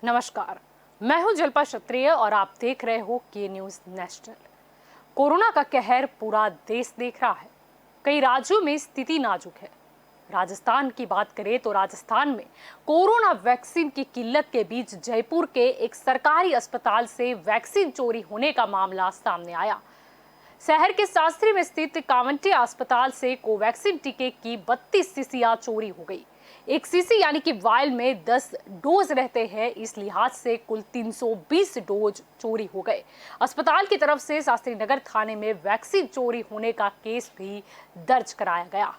नमस्कार, मैं हूं जल्पा क्षत्रिय और आप देख रहे हो के न्यूज नेशनल। कोरोना का कहर पूरा देश देख रहा है। कई राज्यों में स्थिति नाजुक है। राजस्थान की बात करें तो राजस्थान में कोरोना वैक्सीन की किल्लत के बीच जयपुर के एक सरकारी अस्पताल से वैक्सीन चोरी होने का मामला सामने आया। शहर के शास्त्री में स्थित कावंटी अस्पताल से कोवैक्सीन टीके की 32 शीशियां चोरी हो गई। एक शीशी यानी कि वायल में 10 डोज रहते हैं, इस लिहाज से कुल 320 डोज चोरी हो गए। अस्पताल की तरफ से शास्त्री नगर थाने में वैक्सीन चोरी होने का केस भी दर्ज कराया गया।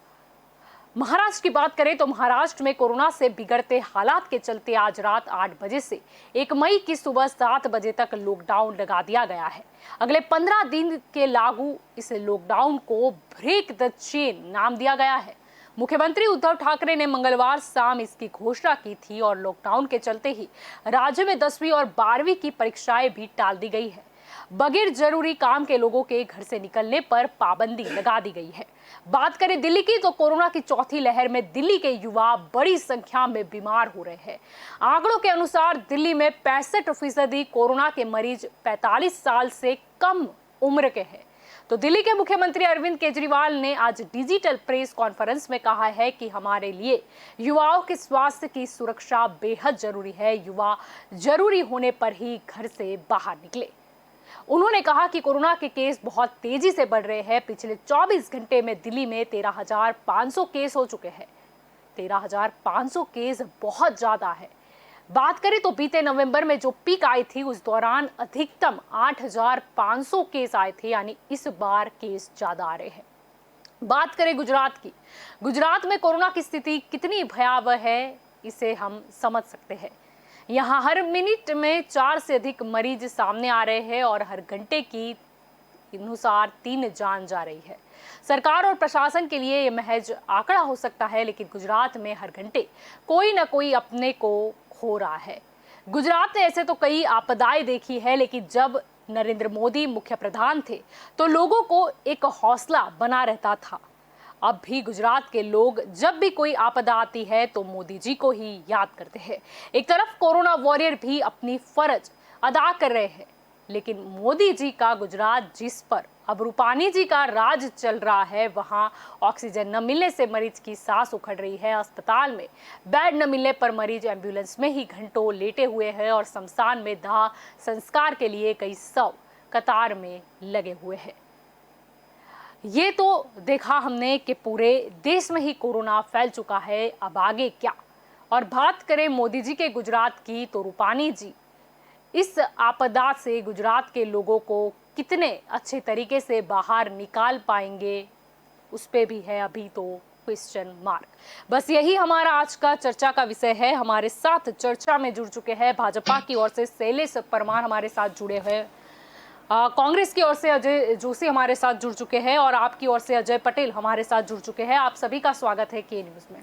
महाराष्ट्र की बात करें तो महाराष्ट्र में कोरोना से बिगड़ते हालात के चलते आज रात 8 बजे से 1 मई की सुबह 7 बजे तक लॉकडाउन लगा दिया गया है। अगले 15 दिन के लागू इस लॉकडाउन को ब्रेक द चेन नाम दिया गया है। मुख्यमंत्री उद्धव ठाकरे ने मंगलवार शाम इसकी घोषणा की थी और लॉकडाउन के चलते ही राज्य में 10वीं और 12वीं की परीक्षाएं भी टाल दी गई है। बगैर जरूरी काम के लोगों के घर से निकलने पर पाबंदी लगा दी गई है। बात करें दिल्ली की तो कोरोना की चौथी लहर में दिल्ली के युवा बड़ी संख्या में बीमार हो रहे हैं। आंकड़ों के अनुसार दिल्ली में 65% कोरोना के मरीज 45 साल से कम उम्र के हैं। तो दिल्ली के मुख्यमंत्री अरविंद केजरीवाल ने आज डिजिटल प्रेस कॉन्फ्रेंस में कहा है कि हमारे लिए युवाओं के स्वास्थ्य की सुरक्षा बेहद जरूरी है। युवा जरूरी होने पर ही घर से बाहर निकले। उन्होंने कहा कि कोरोना के केस बहुत तेजी से बढ़ रहे हैं। पिछले 24 घंटे में दिल्ली में 13,500 केस हो चुके हैं। 13,500 केस बहुत ज्यादा है। बात करें तो बीते नवंबर में जो पीक आई थी उस दौरान अधिकतम 8,500 केस आए थे, यानी इस बार केस ज्यादा आ रहे हैं। बात करें गुजरात की, गुजरात में कोरोना की स्थिति कितनी भयावह है इसे हम समझ सकते हैं। यहाँ हर मिनट में 4 से अधिक मरीज सामने आ रहे हैं और हर घंटे की अनुसार 3 जान जा रही है। सरकार और प्रशासन के लिए यह महज आंकड़ा हो सकता है, लेकिन गुजरात में हर घंटे कोई ना कोई अपने को खो रहा है। गुजरात ने ऐसे तो कई आपदाएं देखी है, लेकिन जब नरेंद्र मोदी मुख्य प्रधान थे तो लोगों को एक हौसला बना रहता था। अब भी गुजरात के लोग जब भी कोई आपदा आती है तो मोदी जी को ही याद करते हैं। एक तरफ कोरोना वॉरियर भी अपनी फर्ज अदा कर रहे हैं, लेकिन मोदी जी का गुजरात जिस पर अब रूपानी जी का राज चल रहा है, वहां ऑक्सीजन न मिलने से मरीज की सांस उखड़ रही है। अस्पताल में बेड न मिलने पर मरीज एम्बुलेंस में ही घंटों लेटे हुए हैं और शमशान में दाह संस्कार के लिए कई सौ कतार में लगे हुए हैं। ये तो देखा हमने कि पूरे देश में ही कोरोना फैल चुका है, अब आगे क्या। और बात करें मोदी जी के गुजरात की तो रूपानी जी इस आपदा से गुजरात के लोगों को कितने अच्छे तरीके से बाहर निकाल पाएंगे, उस पे भी है अभी तो क्वेश्चन मार्क। बस यही हमारा आज का चर्चा का विषय है। हमारे साथ चर्चा में जुड़ चुके हैं भाजपा की ओर से शैलेश परमार हमारे साथ जुड़े हुए, कांग्रेस की ओर से अजय जोशी हमारे साथ जुड़ चुके हैं और आपकी ओर से अजय पटेल हमारे साथ जुड़ चुके हैं। आप सभी का स्वागत है के न्यूज में।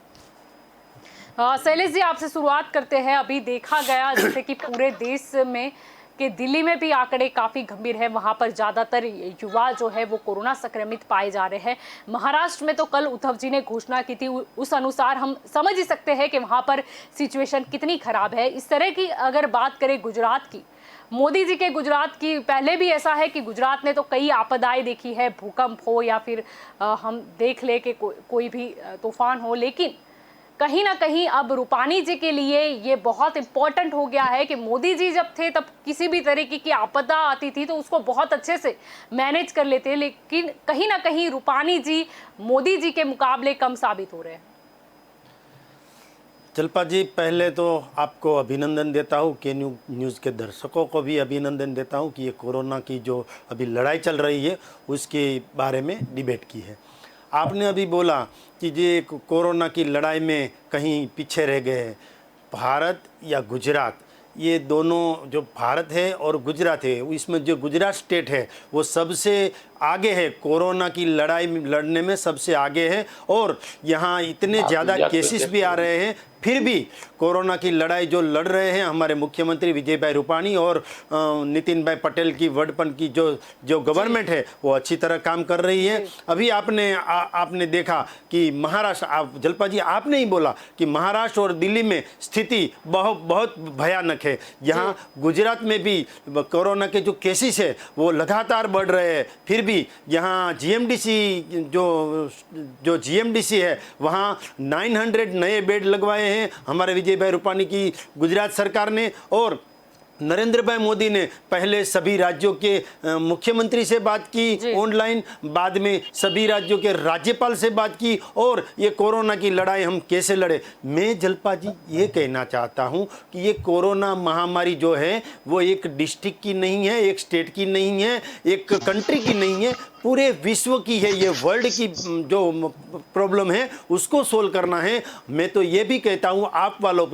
शैलेश जी, आपसे शुरुआत करते हैं। अभी देखा गया जैसे कि पूरे देश में कि दिल्ली में भी आंकड़े काफी गंभीर है, वहां पर ज्यादातर युवा जो है वो कोरोना संक्रमित पाए जा रहे हैं। महाराष्ट्र में तो कल उद्धव जी ने घोषणा की थी, उस अनुसार हम समझ ही सकते हैं कि वहां पर सिचुएशन कितनी खराब है। इस तरह की अगर बात करें गुजरात की, मोदी जी के गुजरात की, पहले भी ऐसा है कि गुजरात ने तो कई आपदाएं देखी है, भूकंप हो या फिर हम देख ले कि कोई भी तूफान हो, लेकिन कहीं ना कहीं अब रूपानी जी के लिए ये बहुत इंपॉर्टेंट हो गया है कि मोदी जी जब थे तब किसी भी तरीके की आपदा आती थी तो उसको बहुत अच्छे से मैनेज कर लेते, लेकिन कहीं ना कहीं रूपानी जी मोदी जी के मुकाबले कम साबित हो रहे हैं। जल्पा जी, पहले तो आपको अभिनंदन देता हूँ, के न्यूज़ के दर्शकों को भी अभिनंदन देता हूँ कि ये कोरोना की जो अभी लड़ाई चल रही है उसके बारे में डिबेट की है। आपने अभी बोला कि ये कोरोना की लड़ाई में कहीं पीछे रह गए हैं भारत या गुजरात। ये दोनों, जो भारत है और गुजरात है, इसमें जो गुजरात स्टेट है वो सबसे आगे है, कोरोना की लड़ाई लड़ने में सबसे आगे है। और यहाँ इतने ज़्यादा केसेस भी आ रहे हैं, फिर भी कोरोना की लड़ाई जो लड़ रहे हैं हमारे मुख्यमंत्री विजय भाई रूपाणी और नितिन भाई पटेल की वडपन की जो गवर्नमेंट है वो अच्छी तरह काम कर रही है। अभी आपने देखा कि महाराष्ट्र, आप जलपा जी आपने ही बोला कि महाराष्ट्र और दिल्ली में स्थिति बहुत भयानक है। यहाँ गुजरात में भी कोरोना के जो केसेस है वो लगातार बढ़ रहे हैं, फिर भी यहाँ जीएमडीसी जो जीएमडीसी है वहाँ 900 नए बेड लगवाए हैं हमारे विजय भाई रूपाणी की गुजरात सरकार ने। और नरेंद्र भाई मोदी ने पहले सभी राज्यों के मुख्यमंत्री से बात की ऑनलाइन, बाद में सभी राज्यों के राज्यपाल से बात की और ये कोरोना की लड़ाई हम कैसे लड़े। मैं जलपा जी ये कहना चाहता हूँ कि ये कोरोना महामारी जो है वो एक डिस्ट्रिक्ट की नहीं है, एक स्टेट की नहीं है, एक कंट्री की नहीं है, पूरे विश्व की है। ये वर्ल्ड की जो प्रॉब्लम है उसको सोल्व करना है। मैं तो ये भी कहता हूँ, आप वालों को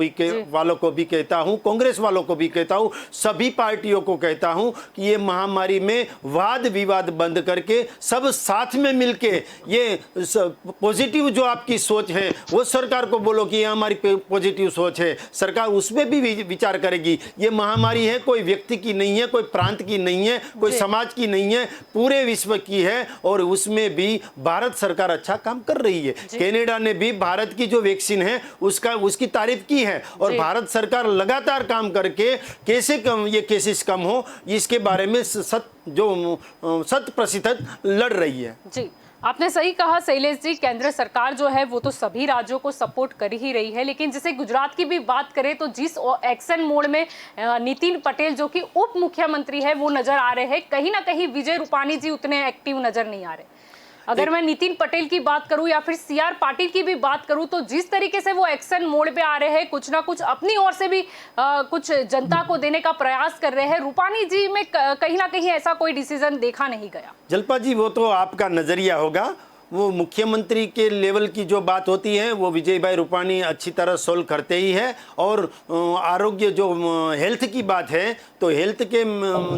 भी कहता हूँ, कांग्रेस वालों को भी कहता हूँ, सभी पार्टियों को कहता हूँ कि ये महामारी में वाद विवाद बंद करके सब साथ में मिलके ये पॉजिटिव जो आपकी सोच है वो सरकार को बोलो कि ये हमारी पॉजिटिव सोच है, सरकार उसमें भी विचार करेगी। ये महामारी है कोई व्यक्ति की नहीं है, कोई प्रांत की नहीं है, कोई समाज की नहीं है, पूरे विश्व की है और उसमें भी भारत सरकार अच्छा काम कर रही है। कनाडा ने भी भारत की जो वैक्सीन है उसकी तारीफ की है और भारत सरकार लगातार काम करके कैसे ये केसेस कम हो इसके बारे में 100% लड़ रही है। जी, आपने सही कहा शैलेश जी, केंद्र सरकार जो है वो तो सभी राज्यों को सपोर्ट कर ही रही है, लेकिन जैसे गुजरात की भी बात करें तो जिस एक्शन मोड में नितिन पटेल जो कि उप मुख्यमंत्री है वो नजर आ रहे हैं, कहीं ना कहीं विजय रूपाणी जी उतने एक्टिव नजर नहीं आ रहे। अगर मैं नितिन पटेल की बात करूं या फिर सीआर पाटिल की भी बात करूं तो जिस तरीके से वो एक्शन मोड पे आ रहे हैं, कुछ ना कुछ अपनी ओर से भी कुछ जनता को देने का प्रयास कर रहे हैं, रूपाणी जी में कहीं ना कहीं ऐसा कोई डिसीजन देखा नहीं गया। जलपा जी वो तो आपका नजरिया होगा, वो मुख्यमंत्री के लेवल की जो बात होती है वो विजय भाई रूपाणी अच्छी तरह सोल्व करते ही है। और आरोग्य जो हेल्थ की बात है तो हेल्थ के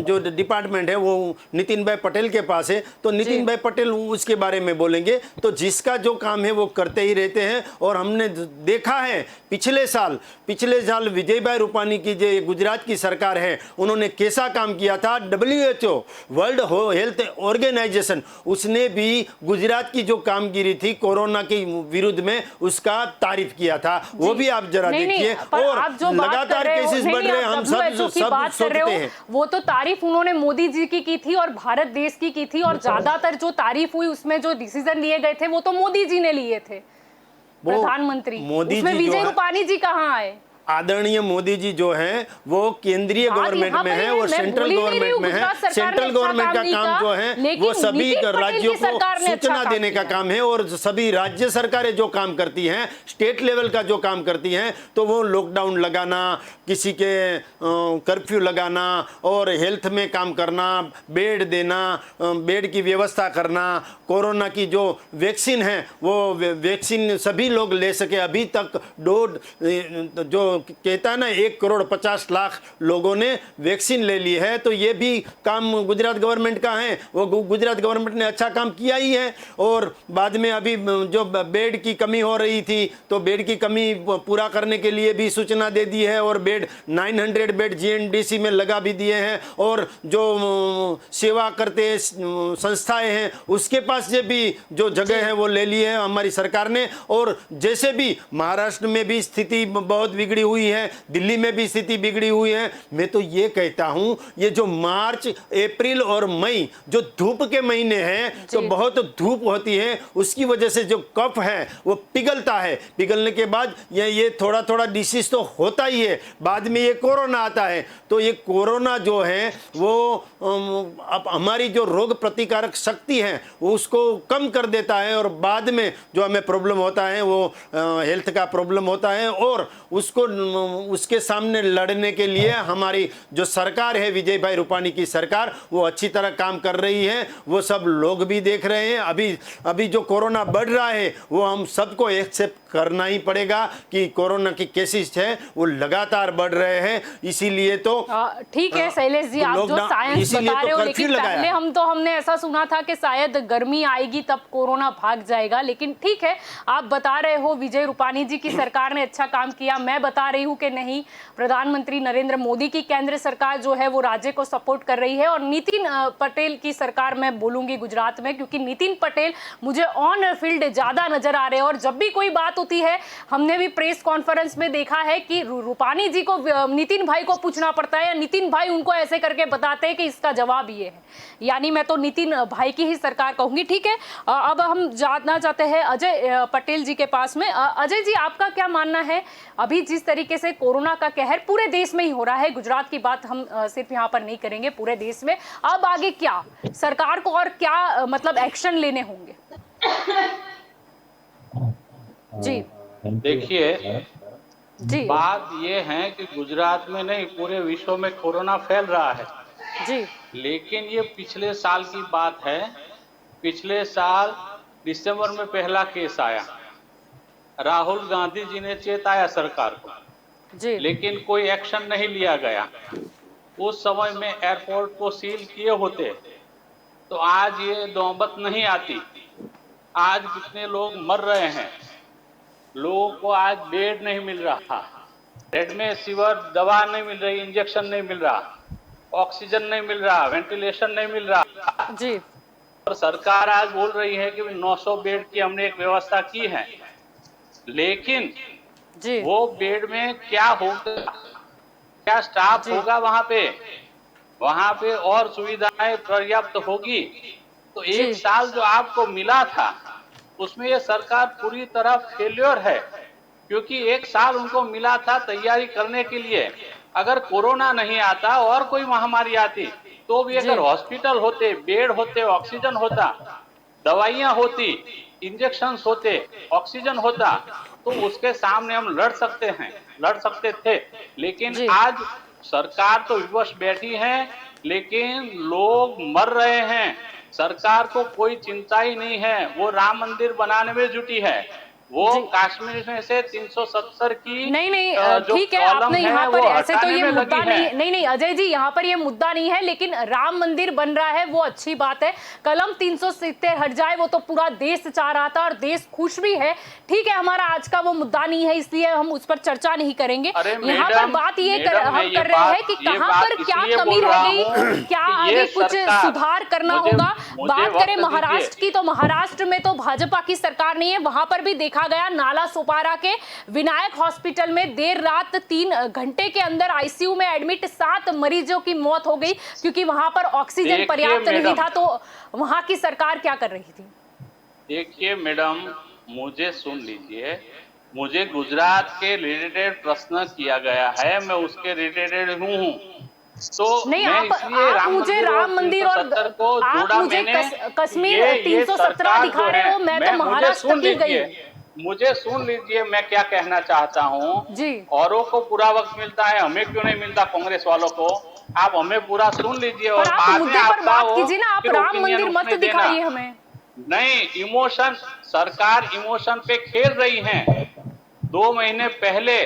जो डिपार्टमेंट है वो नितिन भाई पटेल के पास है, तो नितिन भाई पटेल उसके बारे में बोलेंगे। तो जिसका जो काम है वो करते ही रहते हैं। और हमने देखा है पिछले साल विजय भाई रूपाणी की जो गुजरात की सरकार है उन्होंने कैसा काम किया था। WHO वर्ल्ड हेल्थ ऑर्गेनाइजेशन उसने भी गुजरात की जो कामगिरी थी कोरोना के विरुद्ध में उसका तारीफ किया था, वो भी आप जरा देखिए। और लगातार केसेस बढ़ रहे हैं, हम सब सोचते हैं। वो तो तारीफ उन्होंने मोदी जी की थी और भारत देश की थी, और ज्यादातर जो तारीफ हुई उसमें जो डिसीजन लिए गए थे वो तो मोदी जी ने लिए थे, प्रधानमंत्री। मोदी उसमें विजय रूपाणी जी कहाँ आए? आदरणीय मोदी जी जो हैं वो केंद्रीय गवर्नमेंट में है और सेंट्रल गवर्नमेंट में है। सेंट्रल गवर्नमेंट का काम जो है वो सभी राज्यों को सूचना देने का काम है और सभी राज्य सरकारें जो काम करती हैं, स्टेट लेवल का जो काम करती हैं, तो वो लॉकडाउन लगाना, किसी के कर्फ्यू लगाना और हेल्थ में काम करना, बेड देना, बेड की व्यवस्था करना, कोरोना की जो वैक्सीन है वो वैक्सीन सभी लोग ले सके। अभी तक जो कहता है ना 1,50,00,000 लोगों ने वैक्सीन ले ली है, तो ये भी काम गुजरात गवर्नमेंट का है। वो गुजरात गवर्नमेंट ने अच्छा काम किया ही है। और बाद में अभी जो बेड की कमी हो रही थी तो बेड की कमी पूरा करने के लिए भी सूचना दे दी है और बेड 900 बेड जीएनडीसी में लगा भी दिए हैं। और जो सेवा करते संस्थाएं हैं उसके पास से भी जो जगह है वो ले ली है हमारी सरकार ने। और जैसे भी महाराष्ट्र में भी स्थिति बहुत बिगड़ी हुई है, दिल्ली में भी स्थिति बिगड़ी हुई है, मैं तो ये कहता हूं ये जो मार्च, अप्रैल और मई जो धूप के महीने हैं तो बहुत धूप होती है, उसकी वजह से जो कफ है वो पिघलता है। पिघलने के बाद ये थोड़ा थोड़ा डिसीज तो होता ही है, बाद में ये कोरोना आता है। तो ये कोरोना जो है वो अब हमारी जो रोग प्रतिकारक शक्ति है उसको कम कर देता है और बाद में जो हमें प्रॉब्लम होता है वो हेल्थ का प्रॉब्लम होता है और उसको उसके सामने लड़ने के लिए हमारी जो सरकार है, विजय भाई रूपाणी की सरकार, वो अच्छी तरह काम कर रही है। वो सब लोग भी देख रहे हैं। अभी जो कोरोना बढ़ रहा है वो हम सबको एक्सेप्ट करना ही पड़ेगा कि कोरोना की केसेस है वो लगातार बढ़ रहे हैं। इसीलिए तो ठीक है शैलेश जी, आप जो साइंस बता रहे हो, लेकिन पहले हमने ऐसा सुना था कि शायद गर्मी आएगी तब कोरोना भाग जाएगा। लेकिन ठीक है, आप बता रहे हो विजय रूपाणी जी की सरकार ने अच्छा काम किया, मैं बता रही हूँ कि नहीं, प्रधानमंत्री नरेंद्र मोदी की केंद्र सरकार जो है वो राज्य को सपोर्ट कर रही है। और नितिन पटेल की सरकार मैं बोलूंगी गुजरात में, क्योंकि नितिन पटेल मुझे ऑन फील्ड ज्यादा नजर आ रहे हैं। और जब भी कोई बात होती है, हमने भी प्रेस कॉन्फ्रेंस में देखा है कि रूपाणी जी को नितिन भाई को पूछना पड़ता है या नितिन भाई उनको ऐसे करके बताते हैं कि इसका जवाब ये है। यानी मैं तो नितिन भाई की ही सरकार कहूंगी। ठीक है, अब हम जानना चाहते हैं अजय पटेल जी के पास में। अजय जी, आपका क्या मानना है, अभी जिस तरीके से कोरोना का कहर पूरे देश में ही हो रहा है, गुजरात की बात हम सिर्फ यहाँ पर नहीं करेंगे, पूरे देश में, अब आगे क्या सरकार को और क्या मतलब एक्शन लेने होंगे? जी देखिए, जी बात ये है कि गुजरात में नहीं पूरे विश्व में कोरोना फैल रहा है जी लेकिन ये पिछले साल की बात है। पिछले साल दिसंबर में पहला केस आया, राहुल गांधी जी ने चेताया सरकार को, जी लेकिन कोई एक्शन नहीं लिया गया। उस समय में एयरपोर्ट को सील किए होते तो आज ये नौबत नहीं आती। आज कितने लोग मर रहे हैं, लोगों को आज बेड नहीं मिल रहा, रेमडेसिविर दवा नहीं मिल रही, इंजेक्शन नहीं मिल रहा, ऑक्सीजन नहीं मिल रहा, वेंटिलेशन नहीं मिल रहा। जी और सरकार आज बोल रही है कि 900 बेड की हमने एक व्यवस्था की है, लेकिन जी वो बेड में क्या होगा, क्या स्टाफ होगा वहां पे और सुविधाएं पर्याप्त होगी? तो एक साल जो आपको मिला था उसमें ये सरकार पूरी तरह फेल्योर है, क्योंकि एक साल उनको मिला था तैयारी करने के लिए। अगर कोरोना नहीं आता और कोई महामारी आती तो भी अगर हॉस्पिटल होते, बेड होते, ऑक्सीजन होता, दवाइयां होती, इंजेक्शन होते, ऑक्सीजन होता, तो उसके सामने हम लड़ सकते थे। लेकिन आज सरकार तो विवश बैठी है, लेकिन लोग मर रहे हैं, सरकार को कोई चिंता ही नहीं है। वो राम मंदिर बनाने में जुटी है, वो कश्मीर में से 370 की नहीं ठीक है, आपने यहाँ पर ऐसे तो ये मुद्दा नहीं अजय जी, यहाँ पर ये मुद्दा नहीं है, लेकिन राम मंदिर बन रहा है वो अच्छी बात है। कलम 370 हट जाए वो तो पूरा देश चाह रहा था और देश खुश भी है। ठीक है, हमारा आज का वो मुद्दा नहीं है, इसलिए हम उस पर चर्चा नहीं करेंगे। यहाँ पर बात ये हम कर रहे हैं कि कहाँ पर क्या कमी रह गई, क्या आगे कुछ सुधार करना होगा। बात करें महाराष्ट्र की, तो महाराष्ट्र में तो भाजपा की सरकार नहीं है, वहां पर भी देखा गया नाला सोपारा के विनायक हॉस्पिटल में देर रात 3 घंटे के अंदर आईसीयू में एडमिट 7 मरीजों की मौत हो गई, क्योंकि वहां पर ऑक्सीजन पर्याप्त नहीं था। तो वहां की सरकार क्या कर रही थी? देखिए मैडम, मुझे सुन लीजिए, मुझे गुजरात के रिलेटेड प्रश्न किया गया है, मैं उसके रिलेटेड हूँ। तो नहीं, आप मुझे राम मंदिर और आप मुझे कश्मीर 317 दिखा रहे हो, मैं तो महाराष्ट्र की गई। मुझे सुन लीजिए मैं क्या कहना चाहता हूँ जी। औरों को पूरा वक्त मिलता है, हमें क्यों नहीं मिलता कांग्रेस वालों को? आप हमें पूरा सुन लीजिए और आप मुद्दे पर बात कीजिए ना, आप राम मंदिर मत दिखाइए हमें। नहीं, इमोशन, सरकार इमोशन पे खेल रही है। 2 महीने पहले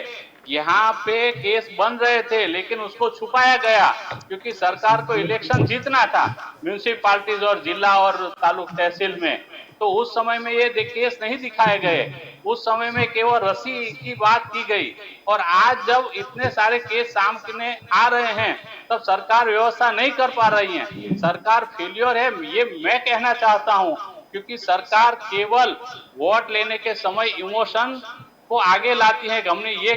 यहाँ पे केस बन रहे थे, लेकिन उसको छुपाया गया क्योंकि सरकार को इलेक्शन जीतना था म्यूनिसिपैलिटीज और जिला और तालुक तहसील में। तो उस समय में ये केस नहीं दिखाए गए, उस समय में केवल रस्सी की बात की गई। और आज जब इतने सारे केस सामने आ रहे हैं तब सरकार व्यवस्था नहीं कर पा रही है, सरकार फेलियर है, ये मैं कहना चाहता हूँ। क्योंकि सरकार केवल वोट लेने के समय इमोशन को आगे लाती है कि हमने ये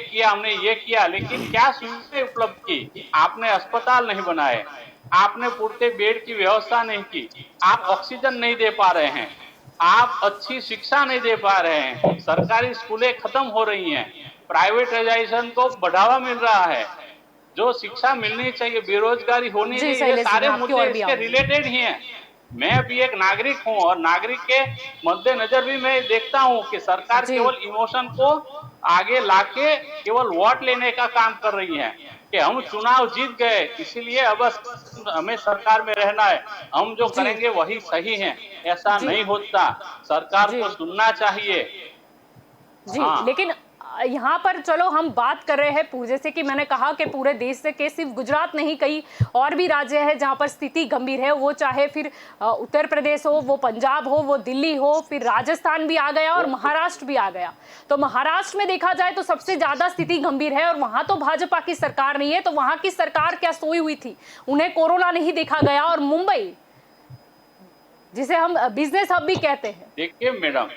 किया, लेकिन क्या सुविधाएं उपलब्ध की? आपने अस्पताल नहीं बनाए, आपने पूर्ति बेड की व्यवस्था नहीं की, आप ऑक्सीजन नहीं दे पा रहे हैं, आप अच्छी शिक्षा नहीं दे पा रहे हैं, सरकारी स्कूलें खत्म हो रही हैं, प्राइवेटाइजेशन को बढ़ावा मिल रहा है, जो शिक्षा मिलनी चाहिए, बेरोजगारी होनी चाहिए, ये सारे मुद्दे इसके रिलेटेड ही हैं। मैं भी एक नागरिक हूं और नागरिक के मद्देनजर भी मैं देखता हूं कि सरकार केवल इमोशन को आगे लाके केवल वोट लेने का काम कर रही हैं कि हम चुनाव जीत गए इसीलिए अब बस हमें सरकार में रहना है, हम जो जी करेंगे वही सही है। ऐसा जी नहीं होता, सरकार जी को सुनना चाहिए। जी हाँ, लेकिन यहाँ पर चलो हम बात कर रहे हैं जैसे कि मैंने कहा कि पूरे देश से के सिर्फ गुजरात नहीं, कई और भी राज्य है जहाँ पर स्थिति गंभीर है, वो चाहे फिर उत्तर प्रदेश हो, वो पंजाब हो, वो दिल्ली हो, फिर राजस्थान भी आ गया और महाराष्ट्र भी आ गया। तो महाराष्ट्र में देखा जाए तो सबसे ज्यादा स्थिति गंभीर है और वहां तो भाजपा की सरकार नहीं है, तो वहां की सरकार क्या सोई हुई थी, उन्हें कोरोना नहीं देखा गया। और मुंबई जिसे हम बिजनेस हब भी कहते हैं। देखिए मैडम,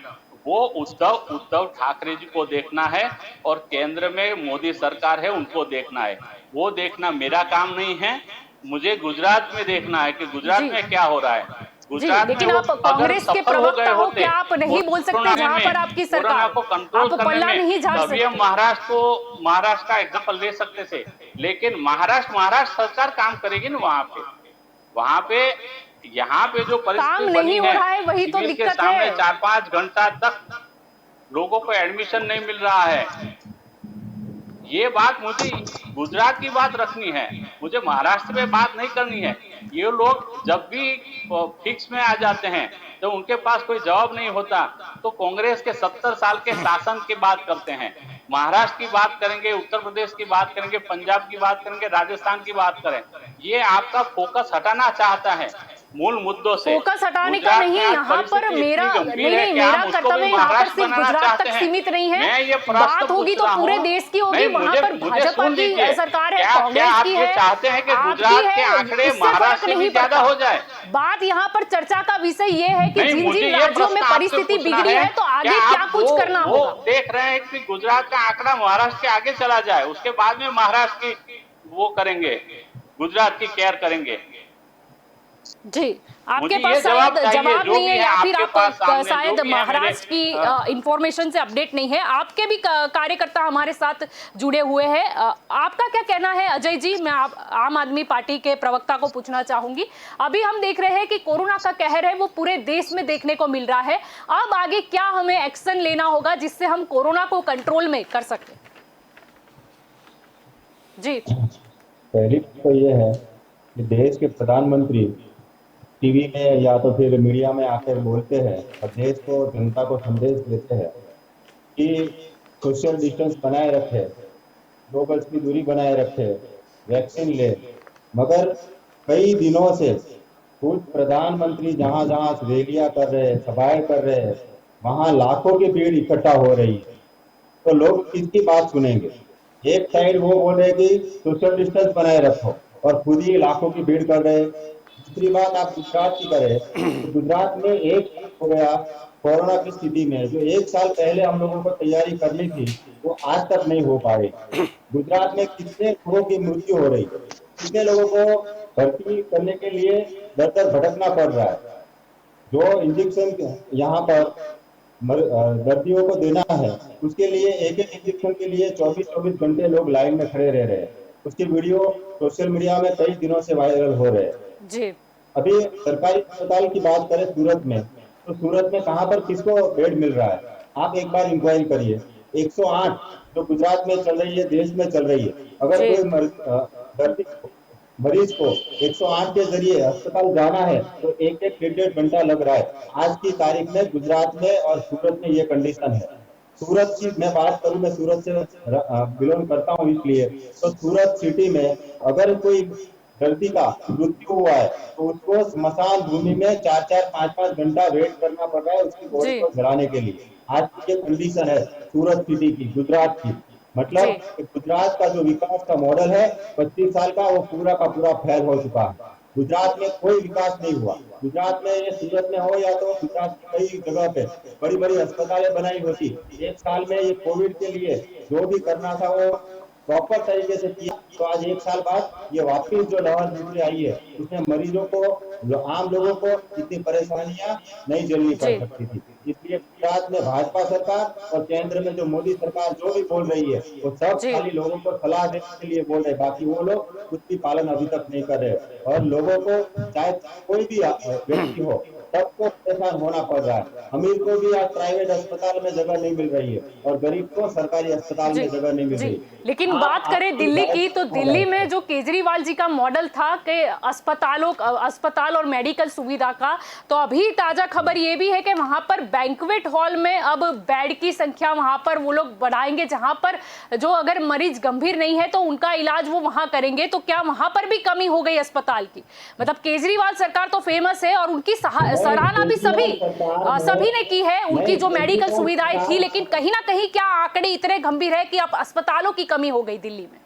वो उद्धव ठाकरे जी को देखना है और केंद्र में मोदी सरकार है उनको देखना है, वो देखना मेरा काम नहीं है। मुझे गुजरात में देखना है कि गुजरात जी में क्या हो रहा है। जी गुजरात में लेकिन वो आप अगर कांग्रेस के सफल हो प्रवक्ता गए हो, होते क्या आप नहीं बोल सकते कोरोना जहां पर में, आपकी कोरोना सरकार, को कंट्रोल आप करने पल्ला नहीं में, झाड़ तभी हम सकते। महाराष्ट्र का एग्जाम्पल ले सकते थे। लेकिन महाराष्ट्र सरकार काम करेगी ना वहां पे यहाँ पे जो काम परिस्थिति बनी नहीं हो है, रहा है, वही तो सिविल के दिक्कत सामने है। 4-5 घंटा तक लोगों को एडमिशन नहीं मिल रहा है। ये बात मुझे गुजरात की बात रखनी है, मुझे महाराष्ट्र में बात नहीं करनी है। ये लोग जब भी फिक्स में आ जाते हैं तो उनके पास कोई जवाब नहीं होता, तो कांग्रेस के 70 साल के शासन की बात करते हैं। महाराष्ट्र की बात करेंगे, उत्तर प्रदेश की बात करेंगे, पंजाब की बात करेंगे, राजस्थान की बात करें। ये आपका फोकस हटाना चाहता है मूल मुद्दों से। फोकस हटाने का गुजरात नहीं, में आज यहाँ पर परिस्थिति मेरा इतनी नहीं गंभीर है नहीं कि मेरा हम उसको कर्तव्य भी यहाँ पर महाराष्ट्र सिर्फ बनाना गुजरात चाहते तक हैं। सीमित नहीं है, मैं ये प्रश्न बात होगी पूछ तो रहा पूरे हूँ। देश की होगी। नहीं, वहां पर मुझे भाजपा सुन की लीजिए, सरकार है, क्या कांग्रेस आप की ये है, चाहते हैं कि आपकी गुजरात के है, आंकड़े इससे महाराष्ट्र फर्क से भी नहीं ज्यादा पड़ता। हो जाए? बात यहाँ पर चर्चा का विषय ये है कि नहीं, जिन मुझे जिन ये राज्यों में प्रश्न आपसे परिस्थिति पूछना बिगड़ी है तो क्या आगे क्या आप कुछ करना वो होगा। देख रहे हैं कि गुजरात का आंकड़ा महाराष्ट्र के आगे चला जाए, उसके बाद में महाराष्ट्र की वो करेंगे, गुजरात की केयर करेंगे? जी आपके मुझे पास ये शायद चाहिए, जवाब जो नहीं है भी है या फिर आपके आप पास सामने जो शायद भी है मेरे महाराष्ट्र की इंफॉर्मेशन से अपडेट नहीं है। आपके भी कार्यकर्ता हमारे साथ जुड़े हुए हैं, आपका क्या कहना है अजय जी? मैं आम आदमी पार्टी के प्रवक्ता को पूछना चाहूंगी। अभी हम देख रहे हैं कि कोरोना का कहर है वो पूरे देश में देखने को मिल रहा है, अब आगे क्या हमें एक्शन लेना होगा जिससे हम कोरोना को कंट्रोल में कर सकें? जी पहली तो ये है कि देश के प्रधानमंत्री टीवी में या तो फिर मीडिया में आकर बोलते हैं और देश को, जनता को संदेश देते हैं कि सोशल डिस्टेंस बनाए रखे, 2 गज की दूरी बनाए रखे, वैक्सीन ले। मगर कई दिनों से खुद प्रधानमंत्री जहां जहां रैलियां कर रहे हैं, सभाएं कर रहे हैं, वहां लाखों की भीड़ इकट्ठा हो रही है, तो लोग किसकी बात सुनेंगे? एक साइड वो बोल रहे कि सोशल डिस्टेंस बनाए रखो और खुद ही लाखों की भीड़ कर रहे। दूसरी बात आप गुजरात की करें तो गुजरात में 1 साल हो गया कोरोना की स्थिति में, जो 1 साल पहले हम लोगों को तैयारी करनी थी वो आज तक नहीं हो पा रही। गुजरात में कितने लोगों की मृत्यु हो रही है, कितने लोगों को भर्ती करने के लिए दर दर भटकना पड़ रहा है। जो इंजेक्शन यहाँ पर दर्दियों को देना है उसके लिए एक एक इंजेक्शन के लिए 24-24 घंटे लोग लाइन में खड़े रह रहे हैं। उसकी वीडियो सोशल मीडिया में कई दिनों से वायरल हो रहे हैं। जी अभी सरकारी अस्पताल की बात करें सूरत में, तो सूरत में कहां पर किसको बेड मिल रहा है? आप एक बार इंक्वायरी करिए। 108 जो गुजरात में चल रही है, देश में चल रही है, अगर जी कोई दर्दी मरीज को 108 के जरिए अस्पताल जाना है तो एक एक 1.5 घंटा लग रहा है। आज की तारीख में गुजरात में और सूरत में ये कंडीशन है। सूरत की मैं बात करूं, मैं सूरत से बिलोंग करता हूं, इसलिए तो सूरत सिटी में अगर कोई दर्दी का मृत्यु हुआ है तो उसको स्मशान भूमि में 4-4, 5-5 घंटा वेट करना पड़ रहा है उसकी बॉडी जी को जलाने के लिए। आज की ये कंडीशन है सूरत सिटी की, गुजरात की। मतलब जी गुजरात का जो विकास का मॉडल है 25 साल का, वो पूरा का पूरा फेल हो चुका है। गुजरात में कोई विकास नहीं हुआ। गुजरात में, ये सूरत में हो या तो गुजरात की कई जगह पे बड़ी बड़ी अस्पतालें बनाई होती। 1 साल में ये कोविड के लिए जो भी करना था वो प्रॉपर तरीके से किया, तो आज 1 साल बाद ये वापिस जो लहर दूसरी आई है उसमें मरीजों को, आम लोगों को इतनी परेशानियां नहीं झेलनी पड़ जी सकती थी। इसलिए गुजरात में भाजपा सरकार और केंद्र में जो मोदी सरकार जो भी बोल रही है वो सब जी खाली लोगों को सलाह देने के लिए बोल रहे हैं, बाकी वो लोग कुछ भी पालन अभी तक नहीं कर रहे। और लोगों को चाहे कोई भी व्यक्ति हो सबको परेशान होना पड़ रहा है। अमीर को भी आज प्राइवेट अस्पताल में जगह नहीं मिल रही है और गरीब को सरकारी अस्पताल जी में जगह नहीं मिल जी। रही। लेकिन आप बात करें आपकी दिल्ली की, राइट तो कहाँ दिल्ली गए? में जो केजरीवाल जी का मॉडल था कि अस्पताल और मेडिकल सुविधा का, तो अभी ताजा खबर ये भी है कि वहां पर बैंक्वेट हॉल में अब बेड की संख्या वहां पर वो लोग बढ़ाएंगे, जहां पर जो अगर मरीज गंभीर नहीं है तो उनका इलाज वो वहां करेंगे। तो क्या वहां पर भी कमी हो गई अस्पताल की? मतलब केजरीवाल सरकार तो फेमस है और उनकी सराहना भी सभी ने की है, उनकी जो मेडिकल सुविधाएं थी, लेकिन कहीं ना कहीं क्या आंकड़े इतने गंभीर है कि अब अस्पतालों की कमी हो गई दिल्ली में?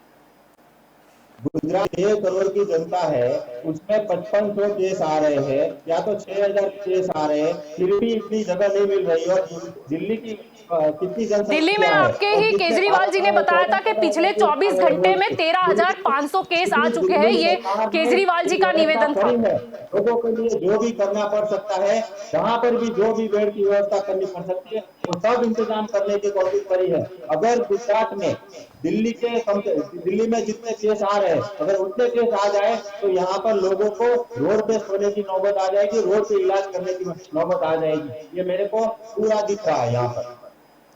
गुजरात 6 करोड़ की जनता है, उसमें 5500 केस आ रहे हैं या तो 6000 केस आ रहे हैं, फिर भी इतनी जगह नहीं मिल रही। और दिल्ली की कितनी दिल्ली में जनसंख्या है आपके और ही जिसमें केजरीवाल जी ने बताया था कि पिछले 24 घंटे में 13,500 केस आ चुके हैं। ये केजरीवाल जी का निवेदन था। लोगों के लिए जो भी करना पड़ सकता है, जहां पर भी जो भी बेड की व्यवस्था करनी पड़ सकती है, वो सब इंतजाम करने की कोशिश करी है। अगर गुजरात में दिल्ली में जितने केस आ रहे हैं, अगर उतने केस आ जाए तो यहाँ पर लोगों को रोड पे सोने की नौबत आ जाएगी, रोड पे इलाज करने की नौबत आ जाएगी। ये मेरे को पूरा दिख रहा है यहाँ पर।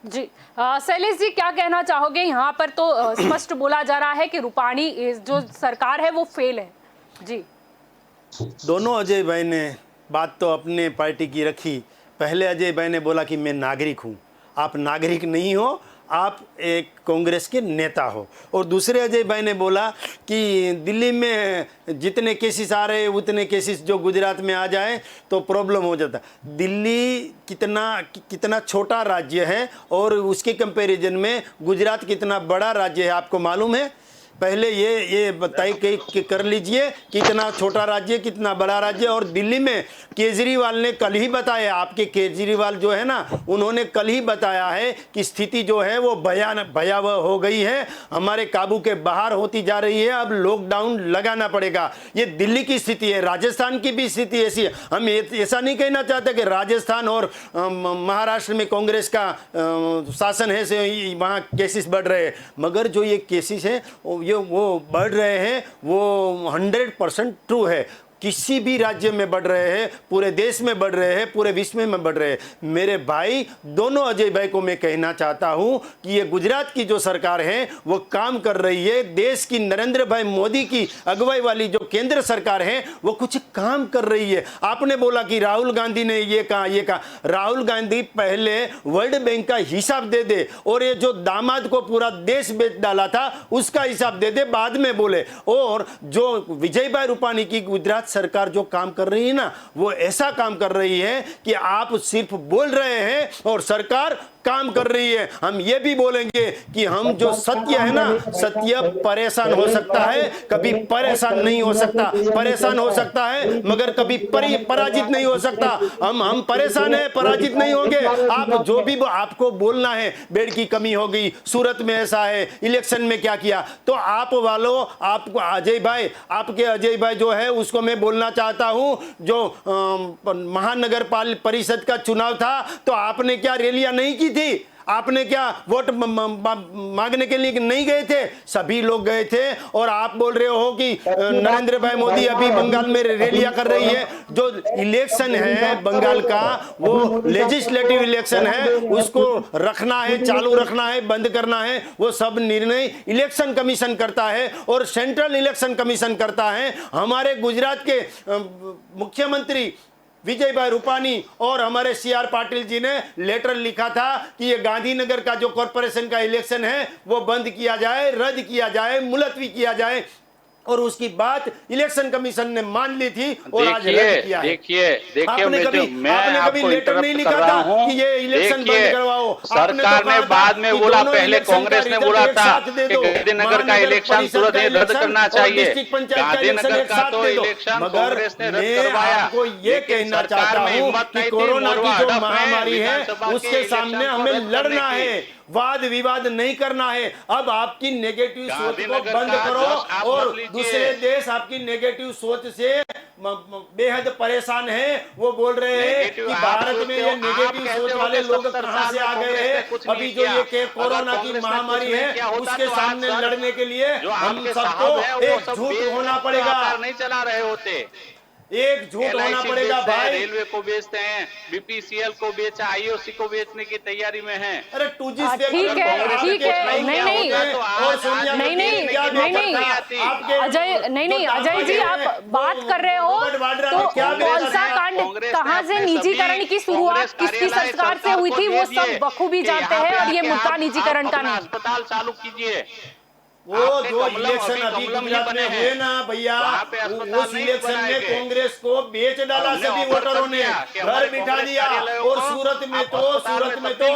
जी शैलेश जी, क्या कहना चाहोगे? यहाँ पर तो स्पष्ट बोला जा रहा है कि रूपाणी जो सरकार है वो फेल है। जी, दोनों अजय भाई ने बात तो अपने पार्टी की रखी। पहले अजय भाई ने बोला कि मैं नागरिक हूँ। आप नागरिक नहीं हो, आप एक कांग्रेस के नेता हो। और दूसरे अजय भाई ने बोला कि दिल्ली में जितने केसेस आ रहे हैं उतने केसेस जो गुजरात में आ जाए तो प्रॉब्लम हो जाता। दिल्ली कितना छोटा राज्य है और उसके कंपैरिजन में गुजरात कितना बड़ा राज्य है, आपको मालूम है? पहले ये बताइए कि कर लीजिए कितना छोटा राज्य, कितना बड़ा राज्य। और दिल्ली में केजरीवाल ने कल ही बताया, आपके केजरीवाल जो है ना, उन्होंने कल ही बताया है कि स्थिति जो है वो भयावह हो गई है, हमारे काबू के बाहर होती जा रही है, अब लॉकडाउन लगाना पड़ेगा। ये दिल्ली की स्थिति है। राजस्थान की भी स्थिति ऐसी है। हम ऐसा नहीं कहना चाहते कि राजस्थान और महाराष्ट्र में कांग्रेस का शासन है से वहाँ केसेस बढ़ रहे हैं, मगर जो ये केसेस हैं वो बढ़ रहे हैं, वो 100% ट्रू है। किसी भी राज्य में बढ़ रहे हैं, पूरे देश में बढ़ रहे हैं, पूरे विश्व में बढ़ रहे हैं। मेरे भाई, दोनों अजय भाई को मैं कहना चाहता हूं कि ये गुजरात की जो सरकार है वो काम कर रही है। देश की नरेंद्र भाई मोदी की अगुवाई वाली जो केंद्र सरकार है वो कुछ काम कर रही है। आपने बोला कि राहुल गांधी ने ये कहा। राहुल गांधी पहले वर्ल्ड बैंक का हिसाब दे दे और ये जो दामाद को पूरा देश बेच डाला था उसका हिसाब दे दे, बाद में बोले। और जो विजय भाई रूपाणी की गुजरात सरकार जो काम कर रही है ना, वो ऐसा काम कर रही है कि आप सिर्फ बोल रहे हैं और सरकार काम कर रही है। हम ये भी बोलेंगे कि हम जो सत्य है ना, सत्य परेशान हो सकता है, कभी परेशान नहीं हो सकता। परेशान हो सकता है मगर कभी पराजित नहीं हो सकता। हम परेशान है, पराजित नहीं होंगे। आप जो भी आपको बोलना है, बेड की कमी हो गई, सूरत में ऐसा है, इलेक्शन में क्या किया, तो आप वालों, आपको अजय भाई, आपके अजय भाई जो है उसको मैं बोलना चाहता हूं, जो महानगर परिषद का चुनाव था तो आपने क्या रैलियां नहीं की थी? आपने क्या वोट मांगने के लिए नहीं गए थे? सभी लोग गए थे। और आप बोल रहे हो कि नरेंद्र भाई मोदी अभी बंगाल में रैलियां कर रही है। जो इलेक्शन है बंगाल का, वो लेजिस्लेटिव इलेक्शन है, उसको रखना है, चालू रखना है, बंद करना है, वो सब निर्णय इलेक्शन कमीशन करता है और सेंट्रल इलेक्शन कमीशन करता है। हमारे गुजरात के मुख्यमंत्री विजय भाई रूपाणी और हमारे CR पाटिल जी ने लेटर लिखा था कि ये गांधीनगर का जो कॉरपोरेशन का इलेक्शन है वो बंद किया जाए, रद्द किया जाए, मुलतवी किया जाए। और उसकी बात इलेक्शन कमीशन ने मान ली थी और आज रद्द किया है। देखिए आपने कभी लेटर नहीं लिखा था कि ये इलेक्शन बंद करवाओ। सरकार ने बाद में बोला, पहले कांग्रेस ने बोला था कि गांधीनगर का इलेक्शन तुरंत रद्द करना चाहिए। गांधीनगर का तो इलेक्शन कांग्रेस ने रद्द करवाया। आपको ये कहना चाहता हूँ कि कोरोना की जो महामारी है उसके सामने हमें लड़ना है, वाद विवाद नहीं करना है। अब आपकी नेगेटिव सोच को बंद करो। और दूसरे देश आपकी नेगेटिव सोच से बेहद परेशान है। वो बोल रहे हैं कि भारत में ये नेगेटिव सोच वाले लोग कहां से आ गए हैं। अभी जो ये कोरोना की महामारी है उसके सामने लड़ने के लिए हम सबको एकजुट होना पड़ेगा। नहीं चला रहे होते। एक झूठ होना LIC पड़ेगा बेचते हैं, भाई। रेलवे को बेचते हैं, BPCL को बेचा, IOC को बेचने की तैयारी में है। अरे 2G से ठीक है, ठीक है, नहीं, नहीं, और सोनिया नहीं, गांधी क्या नहीं, बेचा नहीं, था? आपके अजय, नहीं, अजय जी, आप बात कर रहे हो तो कौन सा कांड कहाँ से निजीकरण की शुरुआत किसकी सरकार से हुई थी वो सब बखूबी जानते हैं, और ये मुद्दा निजीकरण का नहीं। अस्पताल चालू कीजिए। वो जो इलेक्शन अभी गुजरात में हुए ना भैया, उस इलेक्शन में कांग्रेस को बेच डाला सभी वोटरों ने, घर बिठा दिया। और सूरत में तो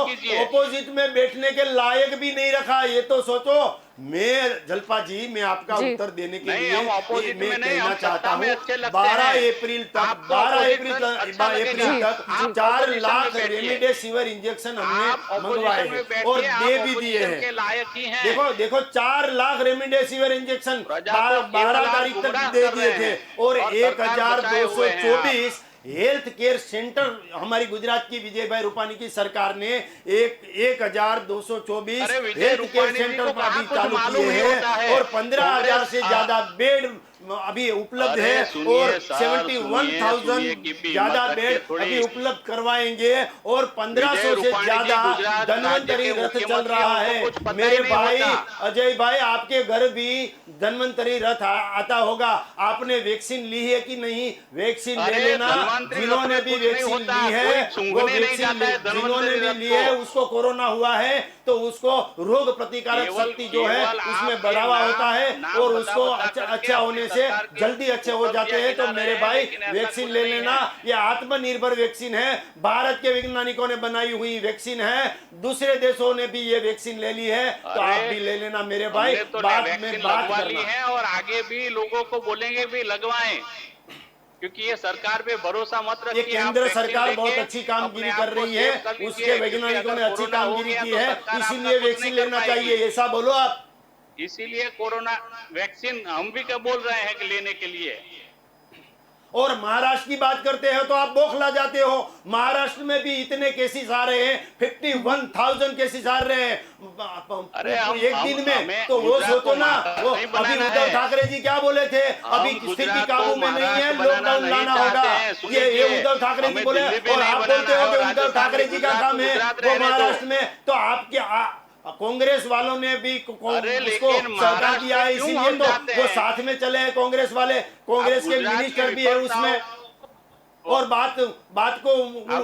ऑपोजिट में बैठने के लायक भी नहीं रखा। ये तो सोचो। मैं जलपा जी, मैं आपका उत्तर देने के लिए मैं कहना चाहता हूँ 12 अप्रैल तक 4 लाख रेमडेसिविर इंजेक्शन हमने मंगवाए हैं और दे भी दिए हैं। देखो 4 लाख रेमडेसिविर इंजेक्शन 12 तारीख तक दे दिए थे। और 1224 हेल्थ केयर सेंटर हमारी गुजरात की विजय भाई रूपानी की सरकार ने 1224 हेल्थ केयर सेंटर अभी चालू किए हैं और 15,000 से ज्यादा बेड अभी उपलब्ध है और 71,000 ज्यादा बेड अभी उपलब्ध करवाएंगे और 1,500 से ज्यादा धन्वंतरी रथ चल रहा है। मेरे भाई अजय भाई, आपके घर भी धन्वंतरी रथ आता होगा। आपने वैक्सीन ली है कि नहीं? वैक्सीन ले लेना। जिन्होंने भी वैक्सीन ली है, वो वैक्सीन जिन्होंने भी ली है उसको कोरोना हुआ है तो उसको रोग प्रतिकारक शक्ति जो है उसमें बढ़ावा होता है और उसको अच्छा होने से जल्दी अच्छे हो जाते हैं। तो मेरे भाई वैक्सीन ले लेना। ये आत्मनिर्भर वैक्सीन है, भारत के वैज्ञानिकों ने बनाई हुई वैक्सीन है। दूसरे देशों ने भी ये वैक्सीन ले ली है तो आप भी ले लेना मेरे भाई। बात में बात करना है और आगे भी लोगों को बोलेंगे भी लगवाएं, क्योंकि ये सरकार पे भरोसा मत रखिए। ये केंद्र सरकार बहुत अच्छी कामगिरी कर रही है, उसके वैज्ञानिकों ने अच्छी कामगिरी की है, इसीलिए वैक्सीन लेना चाहिए। ऐसा बोलो आप। इसीलिए कोरोना वैक्सीन हम भी क्या बोल रहे हैं कि लेने के लिए। और महाराष्ट्र की बात करते हैं तो आप बौखला जाते हो। महाराष्ट्र में भी इतने केसेस आ रहे हैं, 51,000 केसेस आ रहे हैं एक दिन में। तो वो सोचो ना, वो अभी उद्धव ठाकरे जी क्या बोले थे, अभी स्थिति काबू में नहीं है, लॉकडाउन लाना होगा। ये उद्धव ठाकरे जी बोले और आप बोलते हो कि उद्धव ठाकरे जी का काम है वो महाराष्ट्र में। तो आपके कांग्रेस वालों ने भी उसको सरकार दिया है, इसीलिए तो वो साथ में चले हैं कांग्रेस वाले। कांग्रेस के मिनिस्टर भी है उसमें। और बात को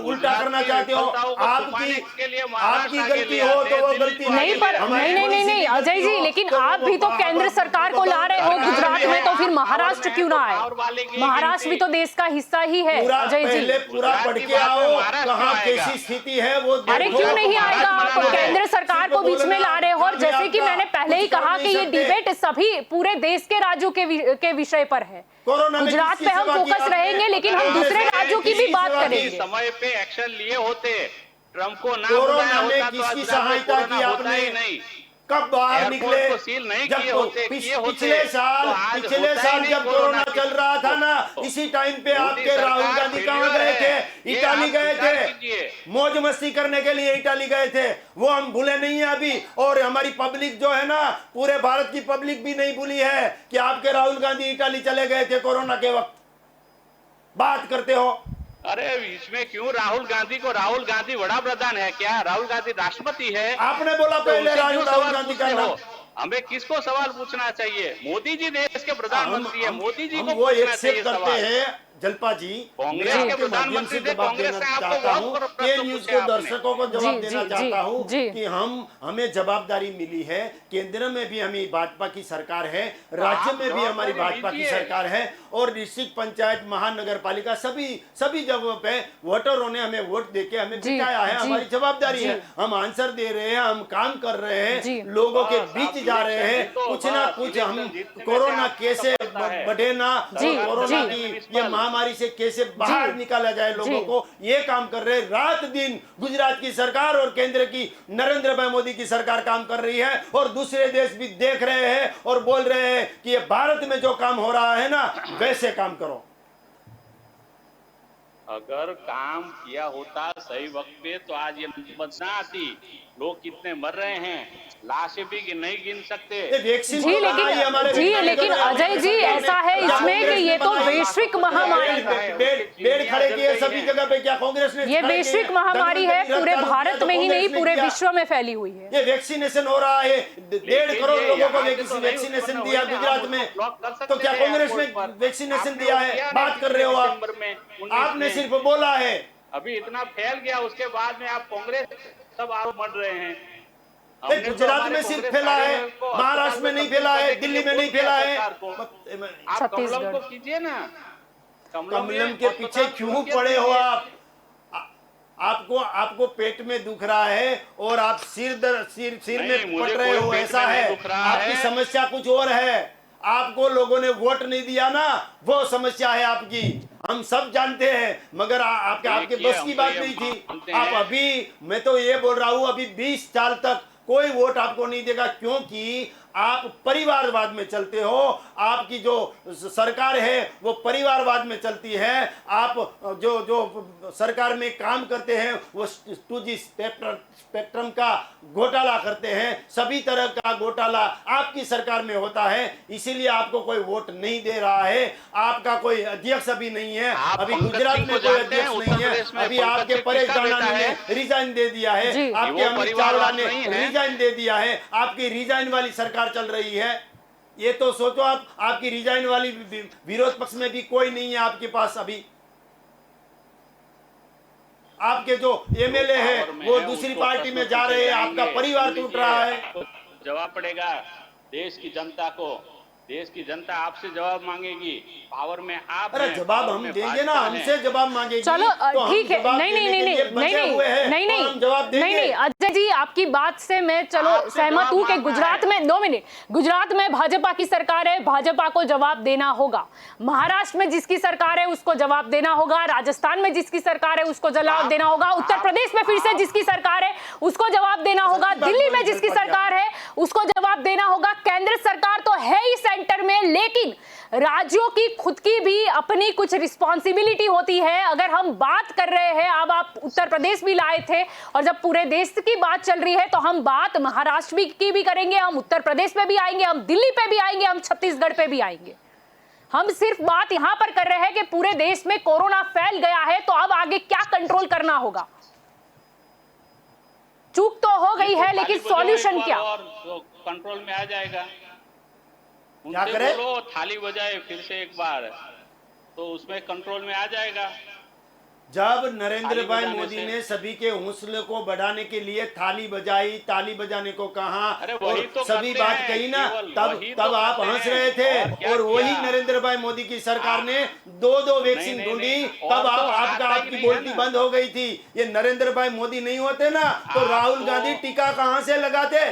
उल्टा करना चाहते हो। आपकी गलती हो तो वो गलती नहीं, पर नहीं अजय जी, लेकिन आप भी तो केंद्र सरकार को ला रहे हो गुजरात में, तो फिर महाराष्ट्र क्यों ना आए? महाराष्ट्र भी तो देश का हिस्सा ही है अजय जी। पूरा पढ़ के आओ कहाँ कैसी स्थिति है वो। अरे क्यों नहीं आएगा? आप केंद्र सरकार को बीच में ला रहे हो। और जैसे कि मैंने पहले ही कहा कि ये डिबेट सभी पूरे देश के राज्यों के विषय पर है। गुजरात पे हम फोकस रहेंगे, लेकिन हम दूसरे राज्यों की भी बात करेंगे। समय पे एक्शन लिए होते, ट्रम्प को ना कोरोना में किसकी सहायता की आपने? नहीं, कब बाहर निकले? जब पिछले साल जब कोरोना चल रहा था ना, इसी टाइम पे आपके राहुल गांधी कहाँ गए थे? इटाली गए थे, मौज मस्ती करने के लिए इटाली गए थे। वो हम भूले नहीं है अभी। और हमारी पब्लिक जो है ना, पूरे भारत की पब्लिक भी नहीं भूली है कि आपके राहुल गांधी इटाली चले गए थे कोरोना के वक्त। बात करते हो। अरे इसमें क्यों राहुल गांधी वड़ा प्रधान है क्या? राहुल गांधी राष्ट्रपति है। आपने बोला पहले राहुल गांधी का नाम। हमें किसको सवाल पूछना चाहिए? मोदी जी देश के प्रधानमंत्री है, मोदी जी को वो एक्सेप्ट करते हैं। जलपा जी, कांग्रेस के प्रधानमंत्री से कांग्रेस से आपको ये न्यूज के दर्शकों को जवाब देना चाहता हूँ कि हमें जवाबदारी मिली है। केंद्र में भी हमें भाजपा की सरकार है, राज्य में भी हमारी भाजपा की सरकार है और डिस्ट्रिक्ट पंचायत महानगर पालिका सभी जगहों पे वोटरों ने हमें वोट देके हमें जिताया है। हमारी जवाबदारी है, हम आंसर दे रहे हैं, हम काम कर रहे हैं, लोगों के बीच जा रहे हैं। कुछ ना कुछ हम कोरोना कैसे बढ़े ना, कोरोना की ये महामारी से कैसे बाहर निकाला जाए लोगों को, ये काम कर रहे हैं। रात दिन गुजरात की सरकार और केंद्र की नरेंद्र भाई मोदी की सरकार काम कर रही है और दूसरे देश भी देख रहे हैं और बोल रहे हैं कि ये भारत में जो काम हो रहा है ना, वैसे काम करो। अगर काम किया होता सही वक्त पे तो आज ये नौबत ना आती। लोग कितने मर रहे हैं, लाशें भी नहीं गिन सकते। वैक्सीन जी लेकिन अजय जी ऐसा है इसमें कि ये तो वैश्विक महामारी है, बेड खड़े किए सभी जगह पे, क्या कांग्रेस ने? ये वैश्विक महामारी है, पूरे भारत में ही नहीं पूरे विश्व में फैली हुई है। ये वैक्सीनेशन हो रहा है, 1.5 करोड़ लोगों को वैक्सीनेशन दिया गुजरात में, तो क्या कांग्रेस ने वैक्सीनेशन दिया है? बात कर रहे हो आप, आपने सिर्फ बोला है। अभी इतना फैल गया, उसके बाद में आप कांग्रेस सब आरोप मढ़ रहे हैं। गुजरात में सिर्फ फैला है, महाराष्ट्र में नहीं फैला है, दिल्ली में नहीं फैला है। आप कमलम को कीजिए ना, कमलम के पीछे क्यों पड़े हो आप? आपको पेट में दुख रहा है और आप सिर में पट रहे हो, ऐसा है? आपकी समस्या कुछ और है। आपको लोगों ने वोट नहीं दिया ना, वो समस्या है आपकी, हम सब जानते हैं, मगर आपके बस की बात नहीं थी। आप अभी, मैं तो ये बोल रहा हूं, अभी 20 साल तक कोई वोट आपको नहीं देगा, क्योंकि आप परिवारवाद में चलते हो। आपकी जो सरकार है वो परिवारवाद में चलती है। आप जो सरकार में काम करते हैं वो 2G स्पेक्ट्रम का घोटाला करते हैं, सभी तरह का घोटाला आपकी सरकार में होता है, इसीलिए आपको कोई वोट नहीं दे रहा है। आपका कोई अध्यक्ष अभी नहीं है, अभी गुजरात में कोई अध्यक्ष नहीं है, अभी आपके परेश राणा ने रिजाइन दे दिया है, आपके अमित चावला ने रिजाइन दे दिया है, आपकी रिजाइन वाली सरकार चल रही है। ये तो सोचो आप, आपकी रिजाइन वाली विरोध पक्ष में भी कोई नहीं है आपके पास। अभी आपके जो एमएलए है वो दूसरी पार्टी में जा रहे हैं, आपका परिवार टूट रहा है। जवाब पड़ेगा देश की जनता को, देश की जनता आपसे जवाब मांगेगी। पावर में आप, अरे जवाब हम देंगे ना, हमसे जवाब मांगेगी। चलो ठीक है, नहीं अजय जी, आपकी बात से मैं चलो सहमत हूँ कि गुजरात में 2 मिनट, गुजरात में भाजपा की सरकार है, भाजपा को जवाब देना होगा। महाराष्ट्र में जिसकी सरकार है उसको जवाब देना होगा, राजस्थान में जिसकी सरकार है उसको जवाब देना होगा, उत्तर प्रदेश में फिर से जिसकी सरकार है उसको जवाब देना होगा, दिल्ली में जिसकी सरकार है उसको जवाब देना होगा। केंद्र सरकार तो है ही सेंटर में, लेकिन राज्यों की खुद की भी अपनी कुछ रिस्पॉन्सिबिलिटी होती है। अगर हम बात कर रहे हैं, अब आप उत्तर प्रदेश भी लाए थे, और जब पूरे देश की बात चल रही है तो हम बात महाराष्ट्र की भी करेंगे, हम उत्तर प्रदेश पे भी आएंगे, हम दिल्ली पे भी आएंगे, हम छत्तीसगढ़ पे भी आएंगे। हम सिर्फ बात यहां पर कर रहे हैं कि पूरे देश में कोरोना फैल गया है, तो अब आगे क्या कंट्रोल करना होगा। चूक तो हो गई है, लेकिन सॉल्यूशन क्या? कंट्रोल में आ जाएगा। क्या करें? बोलो थाली बजाए फिर से एक बार, तो उसमें कंट्रोल में आ जाएगा। जब नरेंद्र भाई मोदी ने सभी के हौसले को बढ़ाने के लिए थाली बजाई, ताली बजाने को कहा और तो सभी बात कही ना, तब आप हंस रहे थे। और वही नरेंद्र भाई मोदी की सरकार ने 2 वैक्सीन ढूंढी, तब आपकी बोलती बंद हो गई थी। ये नरेंद्र भाई मोदी नहीं होते ना, तो राहुल गांधी टीका कहां से लगाते?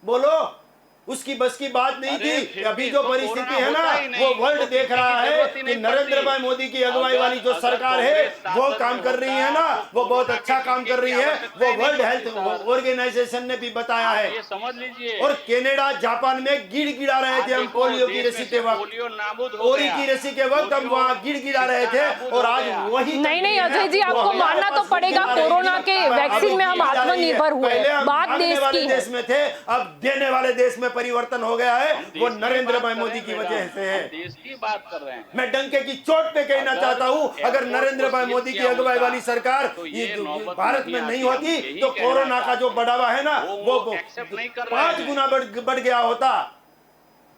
बोलो, उसकी बस की बात नहीं थी। अभी जो परिस्थिति है ना, वो वर्ल्ड देख रहा है कि नरेंद्र भाई मोदी की अगुवाई वाली जो सरकार है वो काम कर रही है ना, वो बहुत अच्छा काम कर रही है। वो वर्ल्ड हेल्थ ऑर्गेनाइजेशन ने भी बताया है। ये समझ लीजिए। और कनाडा, जापान में गिड़ा रहे थे हम पोलियो की रस्सी के वक्त, ओरी की रस्सी के वक्त हम वहाँ गिड़ा रहे थे, और आज वही। नहीं अजय जी, आपको मानना तो पड़ेगा, कोरोना के वैक्सीन में हम आत्मनिर्भर हुए। बात देश की देश में थे, अब देने वाले देश में परिवर्तन हो गया है, वो नरेंद्र भाई मोदी की वजह से है। देश की बात कर रहे हैं। मैं डंके की चोट पे कहना चाहता हूँ, अगर नरेंद्र भाई मोदी की अगुवाई वाली सरकार ये भारत में नहीं होती तो कोरोना का जो बढ़ावा है ना, वो 5 गुना बढ़ गया होता।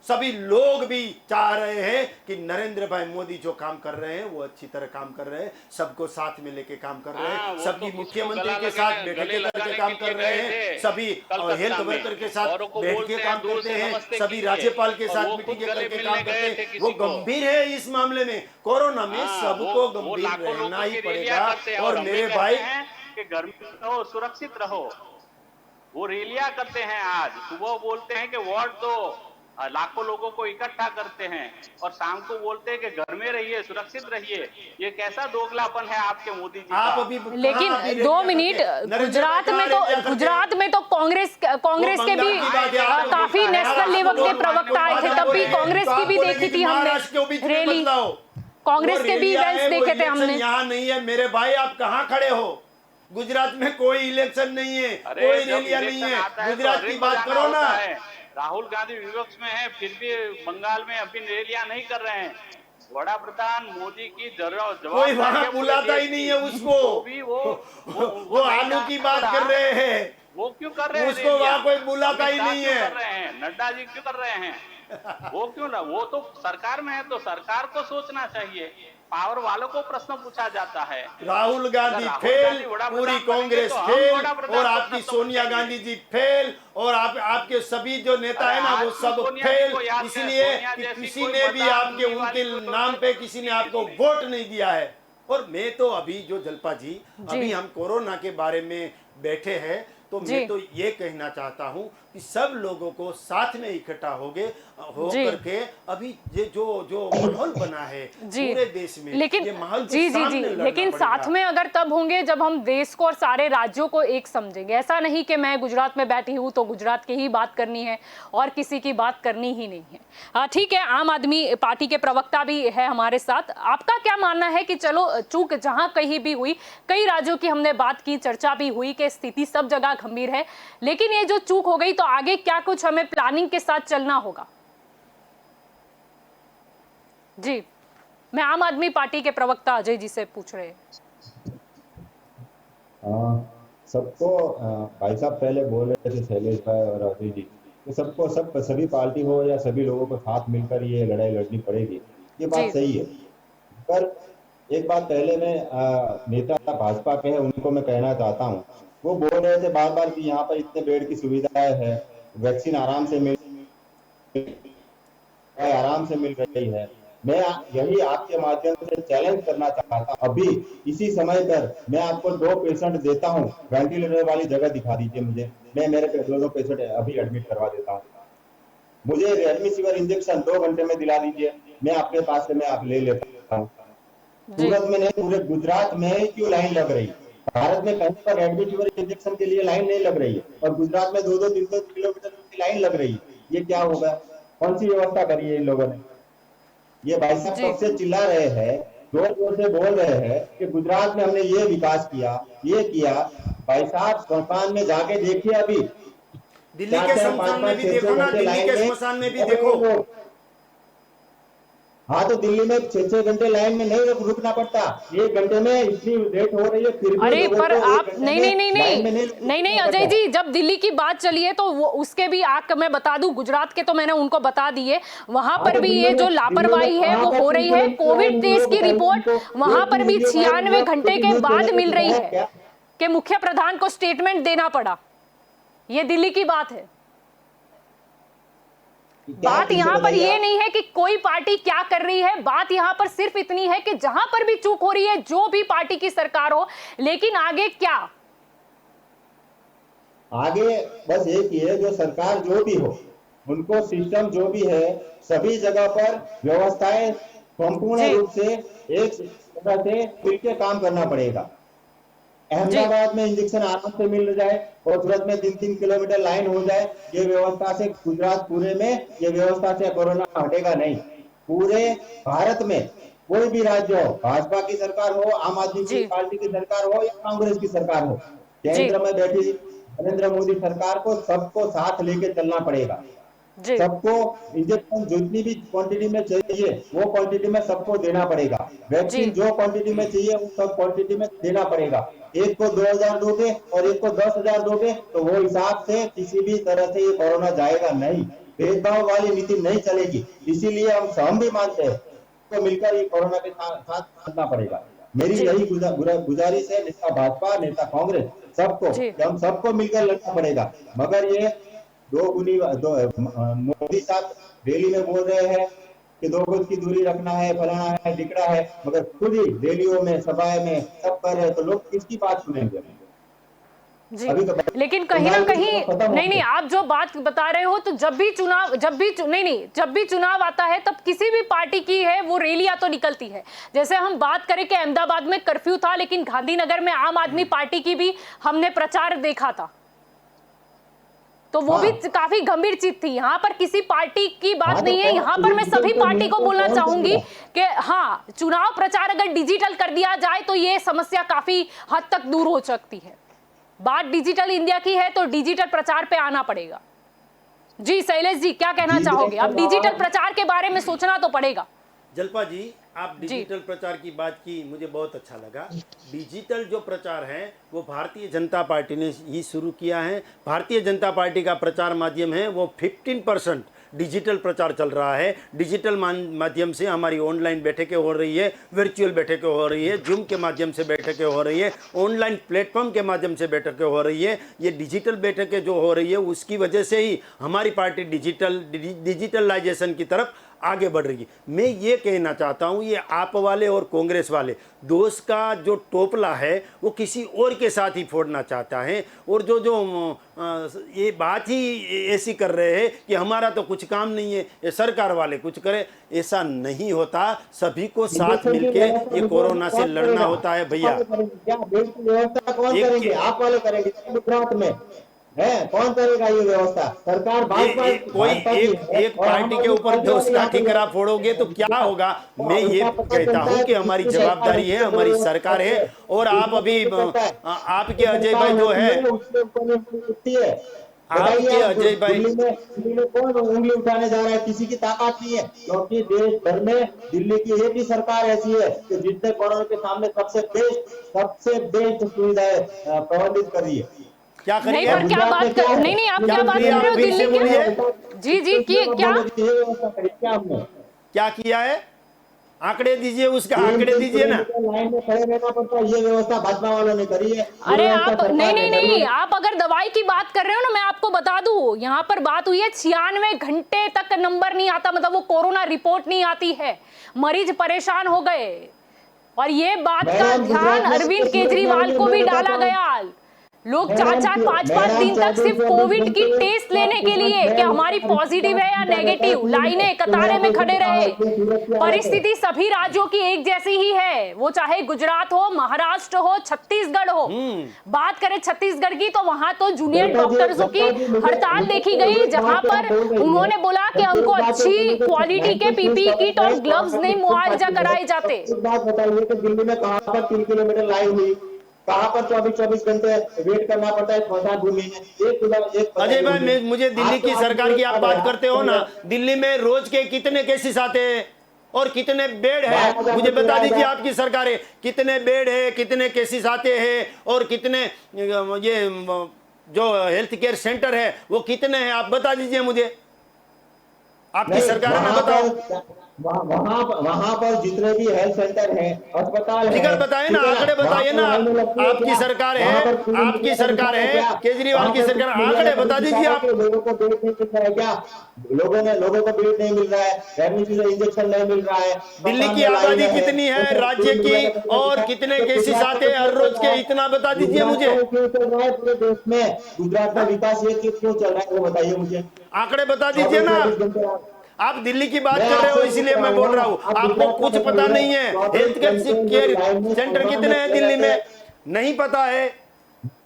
सभी लोग भी चाह रहे हैं कि नरेंद्र भाई मोदी जो काम कर रहे हैं वो अच्छी तरह काम कर रहे हैं, सबको साथ में लेके काम कर रहे हैं, सभी मुख्यमंत्री के साथ बैठकें करके काम कर रहे हैं, सभी हेल्थ वर्कर के साथ बैठ के काम करते हैं, सभी राज्यपाल के साथ मीटिंग करके काम करते हैं। वो गंभीर है इस मामले में। कोरोना में सबको गंभीर रहना ही पड़ेगा। और मेरे भाई, घर में रहो, सुरक्षित रहो, वो रैलियां करते हैं। आज सुबह बोलते हैं कि वोट दो, लाखों लोगों को इकट्ठा करते हैं, और शाम को बोलते हैं कि घर में रहिए, सुरक्षित रहिए। ये कैसा दोगलापन है आपके मोदी जी आप का? अभी लेकिन 2 मिनट, गुजरात में तो कांग्रेस के भी काफी नेशनल लेवल के प्रवक्ता आए थे, तब भी कांग्रेस की भी देखी थी हमने रैली, कांग्रेस के भी इवेंट्स देखे थे हमने। यहाँ नहीं है मेरे भाई, आप कहाँ खड़े हो? गुजरात में कोई इलेक्शन नहीं है, अरे कोई जब रैलियां नहीं इलेक्शन आता है। है तो गुजरात हरियाणा की बात जाना करो ना। होता है। राहुल गांधी विपक्ष में है, फिर भी बंगाल में अभी रैलियां नहीं कर रहे हैं। बड़ा प्रधान मोदी की कोई वहां बुलाता ही नहीं है उसको। तो भी वो नहीं आलू की जाना बात पड़ा। कर रहे हैं, वो क्यों कर रहे हैं उसको वहां रैलियां? कोई बुलाता अमित ही शाह नहीं क्यों है। कर रहे हैं? नड्डा जी क्यों कर रहे हैं? वो क्यों ना? वो तो सरकार में है, तो सरकार को सोचना चाहिए। पावर वालों को प्रश्न पूछा जाता है। राहुल गांधी अगर फेल, गांधी बड़ा पूरी प्रधान बनेंगे कांग्रेस तो हम फेल, बड़ा प्रधान और को आपकी प्रश्न सोनिया पूछेंगे। गांधी जी फेल, और आपके सभी जो नेता अरे है ना, वो आज सब सोनिया जी फेल, को याद करें, इसलिए सोनिया कि जैसी किसी कोई ने भी बता आपके नहीं उनके वाली तो नाम पे किसी ने आपको वोट नहीं दिया है। और मैं तो अभी जो जलपा जी, अभी हम कोरोना के बारे में बैठे हैं, तो मैं तो ये कहना चाहता हूं कि सब लोगों को साथ में इकट्ठा हो करके अभी ये जो माहौल बना है पूरे देश में, लेकिन ये माहौल को जी सामने लड़ना लेकिन पड़ेगा। साथ में अगर तब होंगे जब हम देश को और सारे राज्यों को एक समझेंगे। ऐसा नहीं कि मैं गुजरात में बैठी हूं तो गुजरात की ही बात करनी है और किसी की बात करनी ही नहीं है। ठीक है, आम आदमी पार्टी के प्रवक्ता भी है हमारे साथ। आपका क्या मानना है कि चलो चूक जहां कहीं भी हुई, कई राज्यों की हमने बात की, चर्चा भी हुई कि स्थिति सब जगह गंभीर है, लेकिन ये जो चूक हो गई तो आगे क्या कुछ हमें प्लानिंग के साथ चलना होगा? जी, मैं आम आदमी पार्टी के प्रवक्ता अजय जी से पूछ रहे हैं। सबको भाई साहब पहले बोल रहे थे, शैलेश भाई और अजय जी, कि सभी पार्टी हो या सभी लोगों को साथ मिलकर ये लड़ाई लड़नी पड़ेगी। ये बात सही है, पर एक बात पहले मैं नेता भाजपा के हैं उनको मैं कहना चाहता हूँ। वो बोल रहे थे बार बार कि यहाँ पर इतने बेड की सुविधाएं है, वैक्सीन आराम से मिल रही है। मैं यही आपके माध्यम से चैलेंज करना चाहता हूँ, अभी इसी समय पर मैं आपको 2 पेशेंट देता हूँ, वेंटिलेटर वाली जगह दिखा दीजिए मुझे, मैं मेरे 2 पेशेंट अभी एडमिट करवा देता हूँ। मुझे रेमडेसिविर इंजेक्शन 2 घंटे में दिला दीजिए, मैं आपके पास से मैं आप ले लेता हूँ। सूरत में नहीं, पूरे गुजरात में क्यों लाइन लग रही? भारत में कहीं पर रेमडेसिविर इंजेक्शन के लिए लाइन नहीं लग रही है, और गुजरात में 2-2 3-3 किलोमीटर की लाइन लग रही है। ये क्या होगा? कौन सी व्यवस्था करी है इन लोगों ने? ये भाई साहब कब से चिल्ला रहे हैं, जोर जोर से बोल रहे हैं कि गुजरात में हमने ये विकास किया, ये किया। भाई साहब स्मशान में जाके देखिए, अभी दिल्ली के शमशान में भी देखो ना, दिल्ली के शमशान में भी देखो। हाँ, तो दिल्ली में 6-6 घंटे लाइन में नहीं रुकना पड़ता, 1 घंटे में इतनी लेट हो रही है, फिर भी अरे पर आप नहीं अजय जी, जब दिल्ली की बात चली है तो वो उसके भी आंक मैं बता दूं, गुजरात के तो मैंने उनको बता दिए, वहां पर भी ये जो लापरवाही है वो हो रही है। कोविड टेस्ट की रिपोर्ट वहां पर भी 96 घंटे के बाद मिल रही है कि मुख्य प्रधान को स्टेटमेंट देना पड़ा। ये दिल्ली की बात है। बात यहाँ पर ये नहीं है कि कोई पार्टी क्या कर रही है, बात यहाँ पर सिर्फ इतनी है कि जहां पर भी चूक हो रही है, जो भी पार्टी की सरकार हो, लेकिन आगे क्या? आगे बस एक ही है, जो सरकार जो भी हो, उनको सिस्टम जो भी है सभी जगह पर व्यवस्थाएं संपूर्ण रूप से एक तरह से मिलकर काम करना पड़ेगा। अहमदाबाद में इंजेक्शन आराम से मिल जाए और सूरत में 3-3 किलोमीटर लाइन हो जाए, ये व्यवस्था से गुजरात पूरे में ये व्यवस्था से कोरोना हटेगा नहीं। पूरे भारत में कोई भी राज्य हो, भाजपा की सरकार हो, आम आदमी की पार्टी की सरकार हो या कांग्रेस की सरकार हो, केंद्र में बैठी नरेंद्र मोदी सरकार को सबको साथ लेके चलना पड़ेगा। सबको इंजेक्शन जितनी भी क्वांटिटी में चाहिए वो क्वांटिटी में सबको देना पड़ेगा। वैक्सीन जो क्वांटिटी में चाहिए वो सब क्वांटिटी में देना पड़ेगा। एक को 2000 दोगे और एक को 10,000 दोगे तो वो हिसाब से किसी भी तरह से ये कोरोना जाएगा नहीं। भेदभाव वाली नीति नहीं चलेगी। इसीलिए हम भी मानते हैं तो मिलकर ये कोरोना के साथ चलना पड़ेगा। मेरी यही गुजारिश है नेता भाजपा, नेता कांग्रेस, सबको, हम सबको मिलकर लड़ना पड़ेगा। मगर ये मोदी साहब रैली में बोल रहे हैं कि 2 गज की दूरी रखना है, फलाना है, ढिकड़ा है, मगर खुद ही रैलियों में, सभाएं में सब कर रहे हैं, तो लोग किसकी बात सुनेंगे? जी, लेकिन कहीं ना कहीं नहीं, आप जो बात बता रहे हो, तो जब भी चुनाव आता है तब किसी भी पार्टी की है वो रैलियां तो निकलती है। जैसे हम बात करें कि अहमदाबाद में कर्फ्यू था, लेकिन गांधीनगर में आम आदमी पार्टी की भी हमने प्रचार देखा था। तो वो भी काफी गंभीर चीज थी। यहाँ पर किसी पार्टी की बात नहीं है, यहाँ पर मैं सभी पार्टी को बोलना चाहूंगी कि हाँ, चुनाव प्रचार अगर डिजिटल कर दिया जाए तो ये समस्या काफी हद तक दूर हो सकती है। बात डिजिटल इंडिया की है तो डिजिटल प्रचार पे आना पड़ेगा। जी शैलेश जी, क्या कहना चाहोगे? अब डिजिटल प्रचार के बारे में सोचना तो पड़ेगा। जल्पा जी, आप डिजिटल प्रचार की बात की, मुझे बहुत अच्छा लगा। डिजिटल जो प्रचार है वो भारतीय जनता पार्टी ने ही शुरू किया है। भारतीय जनता पार्टी का प्रचार माध्यम है वो 15% डिजिटल प्रचार चल रहा है। डिजिटल माध्यम से हमारी ऑनलाइन बैठकें हो रही है, वर्चुअल बैठकें हो रही है, जूम के माध्यम से बैठकें हो रही है, ऑनलाइन प्लेटफॉर्म के माध्यम से बैठकें हो रही है। ये डिजिटल बैठकें जो हो रही है उसकी वजह से ही हमारी पार्टी डिजिटलाइजेशन की तरफ आगे बढ़ रही है। मैं ये कहना चाहता हूँ, ये आप वाले और कांग्रेस वाले दोस्त का जो टोपला है वो किसी और के साथ ही फोड़ना चाहता है, और जो ये बात ही ऐसी कर रहे हैं कि हमारा तो कुछ काम नहीं है, ये सरकार वाले कुछ करे। ऐसा नहीं होता, सभी को साथ मिलके ये कोरोना से लड़ना होता है भैया। क्या व्यवस्था कौन करेंगे? आप वाले करेंगे गुजरात में है, कौन करेगा ये व्यवस्था? सरकार कोई एक पार्टी के ऊपर दोष का ठिकरा फोड़ोगे तो क्या होगा? मैं ये कहता हूँ कि हमारी जवाबदारी है, हमारी सरकार है। और आप अभी आपके अजय भाई जो है, आपके अजय भाई कौन उंगली उठाने जा रहा है? किसी की ताकत नहीं है, क्योंकि देश भर में दिल्ली की एक ही सरकार ऐसी है कि जिसने कोरोना के सामने सबसे बेस्ट सुविधाएं प्रबंधित करी है। क्या नहीं, पर क्या बात कर, नहीं आप क्या बात कर रहे हो दिल्ली की? जी क्या किया है? आंकड़े दीजिए, उसका आंकड़े दीजिए ना। लाइन में खड़े रहना पड़ता है, ये व्यवस्था भाजपा वालों ने करी है। अरे आप नहीं, आप अगर दवाई की बात कर रहे हो ना, मैं आपको बता दूं, यहाँ पर बात हुई है 96 घंटे तक नंबर नहीं आता, मतलब वो कोरोना रिपोर्ट नहीं आती है, मरीज परेशान हो गए। और ये बात का ध्यान अरविंद केजरीवाल को भी डाला गया। लोग 4-4, 5-5 दिन तक सिर्फ कोविड की टेस्ट लेने के लिए कि हमारी पॉजिटिव है या नेगेटिव, लाइनें कतारे में खड़े रहे। परिस्थिति सभी राज्यों की एक जैसी ही है, वो चाहे गुजरात हो, महाराष्ट्र हो, छत्तीसगढ़ हो। बात करें छत्तीसगढ़ की तो वहां तो जूनियर डॉक्टर्सों की हड़ताल देखी गई, जहां पर उन्होंने बोला कि हमको अच्छी क्वालिटी के पीपीई किट और ग्लव्स नहीं मुआवजा कराए जाते। एक बात बताइए कि दिल्ली में कहां पर 3 किलोमीटर लाइन हुई, कहां पर 24 घंटे वेट करना पड़ता है स्मशान भूमि में? अजय भाई, मुझे दिल्ली की सरकार की आप बात करते हो ना, दिल्ली में रोज के कितने केसेस आते हैं और कितने बेड है, मुझे बता दीजिए। आपकी सरकार है, कितने बेड है, कितने केसेस आते हैं और कितने ये जो हेल्थ केयर सेंटर है वो कितने हैं, आप बता दीजिए मुझे। आपकी सरकार है ना, बताओ। वहां पर जितने भी हेल्थ सेंटर हैं, अस्पताल हैं, फिगर बताइए ना, आंकड़े बताइए ना। आपकी सरकार है, आपकी सरकार है, केजरीवाल की सरकार, आंकड़े बता दीजिए आप। लोगों को बेड नहीं मिल रहा है क्या? लोगों को बेड नहीं मिल रहा है, रेमडेसिविर इंजेक्शन नहीं मिल रहा है। दिल्ली की आबादी कितनी है राज्य की और कितने केसेस आते हैं हर रोज के, इतना बता दीजिए मुझे। क्यों चल रहा है पूरे देश में? गुजरात का विकास ये क्यों चल रहा है वो बताइए मुझे। आंकड़े बता दीजिए ना। आप दिल्ली की बात कर रहे हो इसीलिए मैं बोल रहा हूँ, आपको कुछ पता नहीं है। हेल्थ केयर सेंटर कितने हैं दिल्ली में, नहीं पता है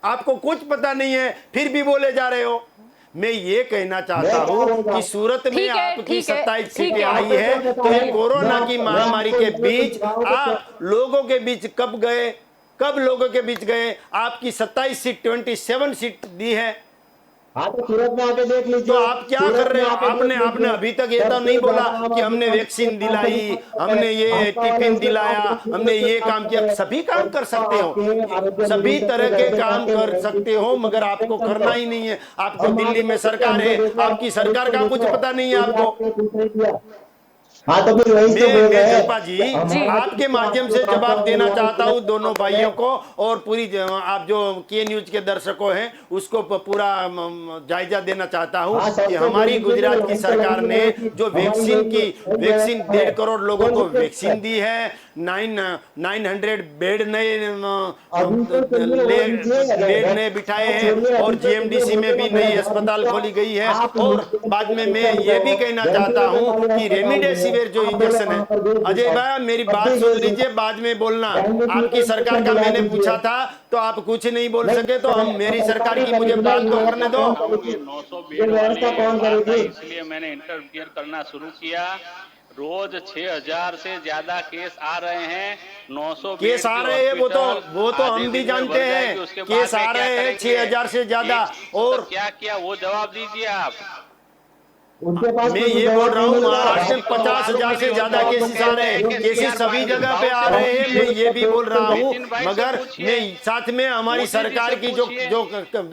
आपको, कुछ पता नहीं है, फिर भी बोले जा रहे हो। मैं ये कहना चाहता हूँ कि सूरत में आपकी 27 सीटें आई है, तो ये कोरोना की महामारी के बीच आप लोगों के बीच कब गए, कब लोगों के बीच गए? आपकी 27 सीट 27 सीट दी है। हाँ, तो सूरत में आके देख लीजिए। तो आप क्या कर रहे हो? आपने अभी तक ये तो नहीं बोला कि हमने वैक्सीन दिलाई, हमने ये टिफिन दिलाया, हमने ये काम किया। सभी काम कर सकते हो, सभी तरह के काम कर सकते हो, मगर आपको करना ही नहीं है। आपको दिल्ली में सरकार है, आपकी सरकार का कुछ पता नहीं है आपको। हाँ, तो फिर वही तो बोल रहे हैं। जल्पा जी, आपके माध्यम से जवाब देना चाहता हूँ दोनों भाइयों को और पूरी आप जो के न्यूज के दर्शकों हैं उसको पूरा जायजा देना चाहता हूँ कि हमारी गुजरात की सरकार ने जो वैक्सीन 1.5 करोड़ लोगों को वैक्सीन दी है, 900 बेड नए बिठाए हैं और जीएमडीसी में भी नई अस्पताल खोली गई है। और बाद में मैं ये भी कहना चाहता हूँ कि रेमडेसिविर रेमडेसिविर जो इंजेक्शन है, अजय भाई मेरी बात सुन लीजिए, बाद में बोलना। आपकी सरकार का मैंने पूछा था तो आप कुछ नहीं बोल सके, तो हम मेरी सरकार की मुझे बात तो करने दो। 900 बेड वाली, इसलिए मैंने इंटरफियर करना शुरू किया। रोज 6000 से ज्यादा केस आ रहे हैं। 900 केस आ रहे हैं, वो तो हम भी जानते हैं, केस आ रहे हैं 6000 से ज्यादा। और क्या किया वो जवाब दीजिए आप। उनके पास मैं ये बोल रहा हूँ महाराष्ट्र में 50,000 से ज्यादा केसेस आ रहे हैं, केसेस सभी जगह पे आ रहे हैं, मैं ये भी बोल रहा हूँ। मगर मैं साथ में हमारी सरकार की जो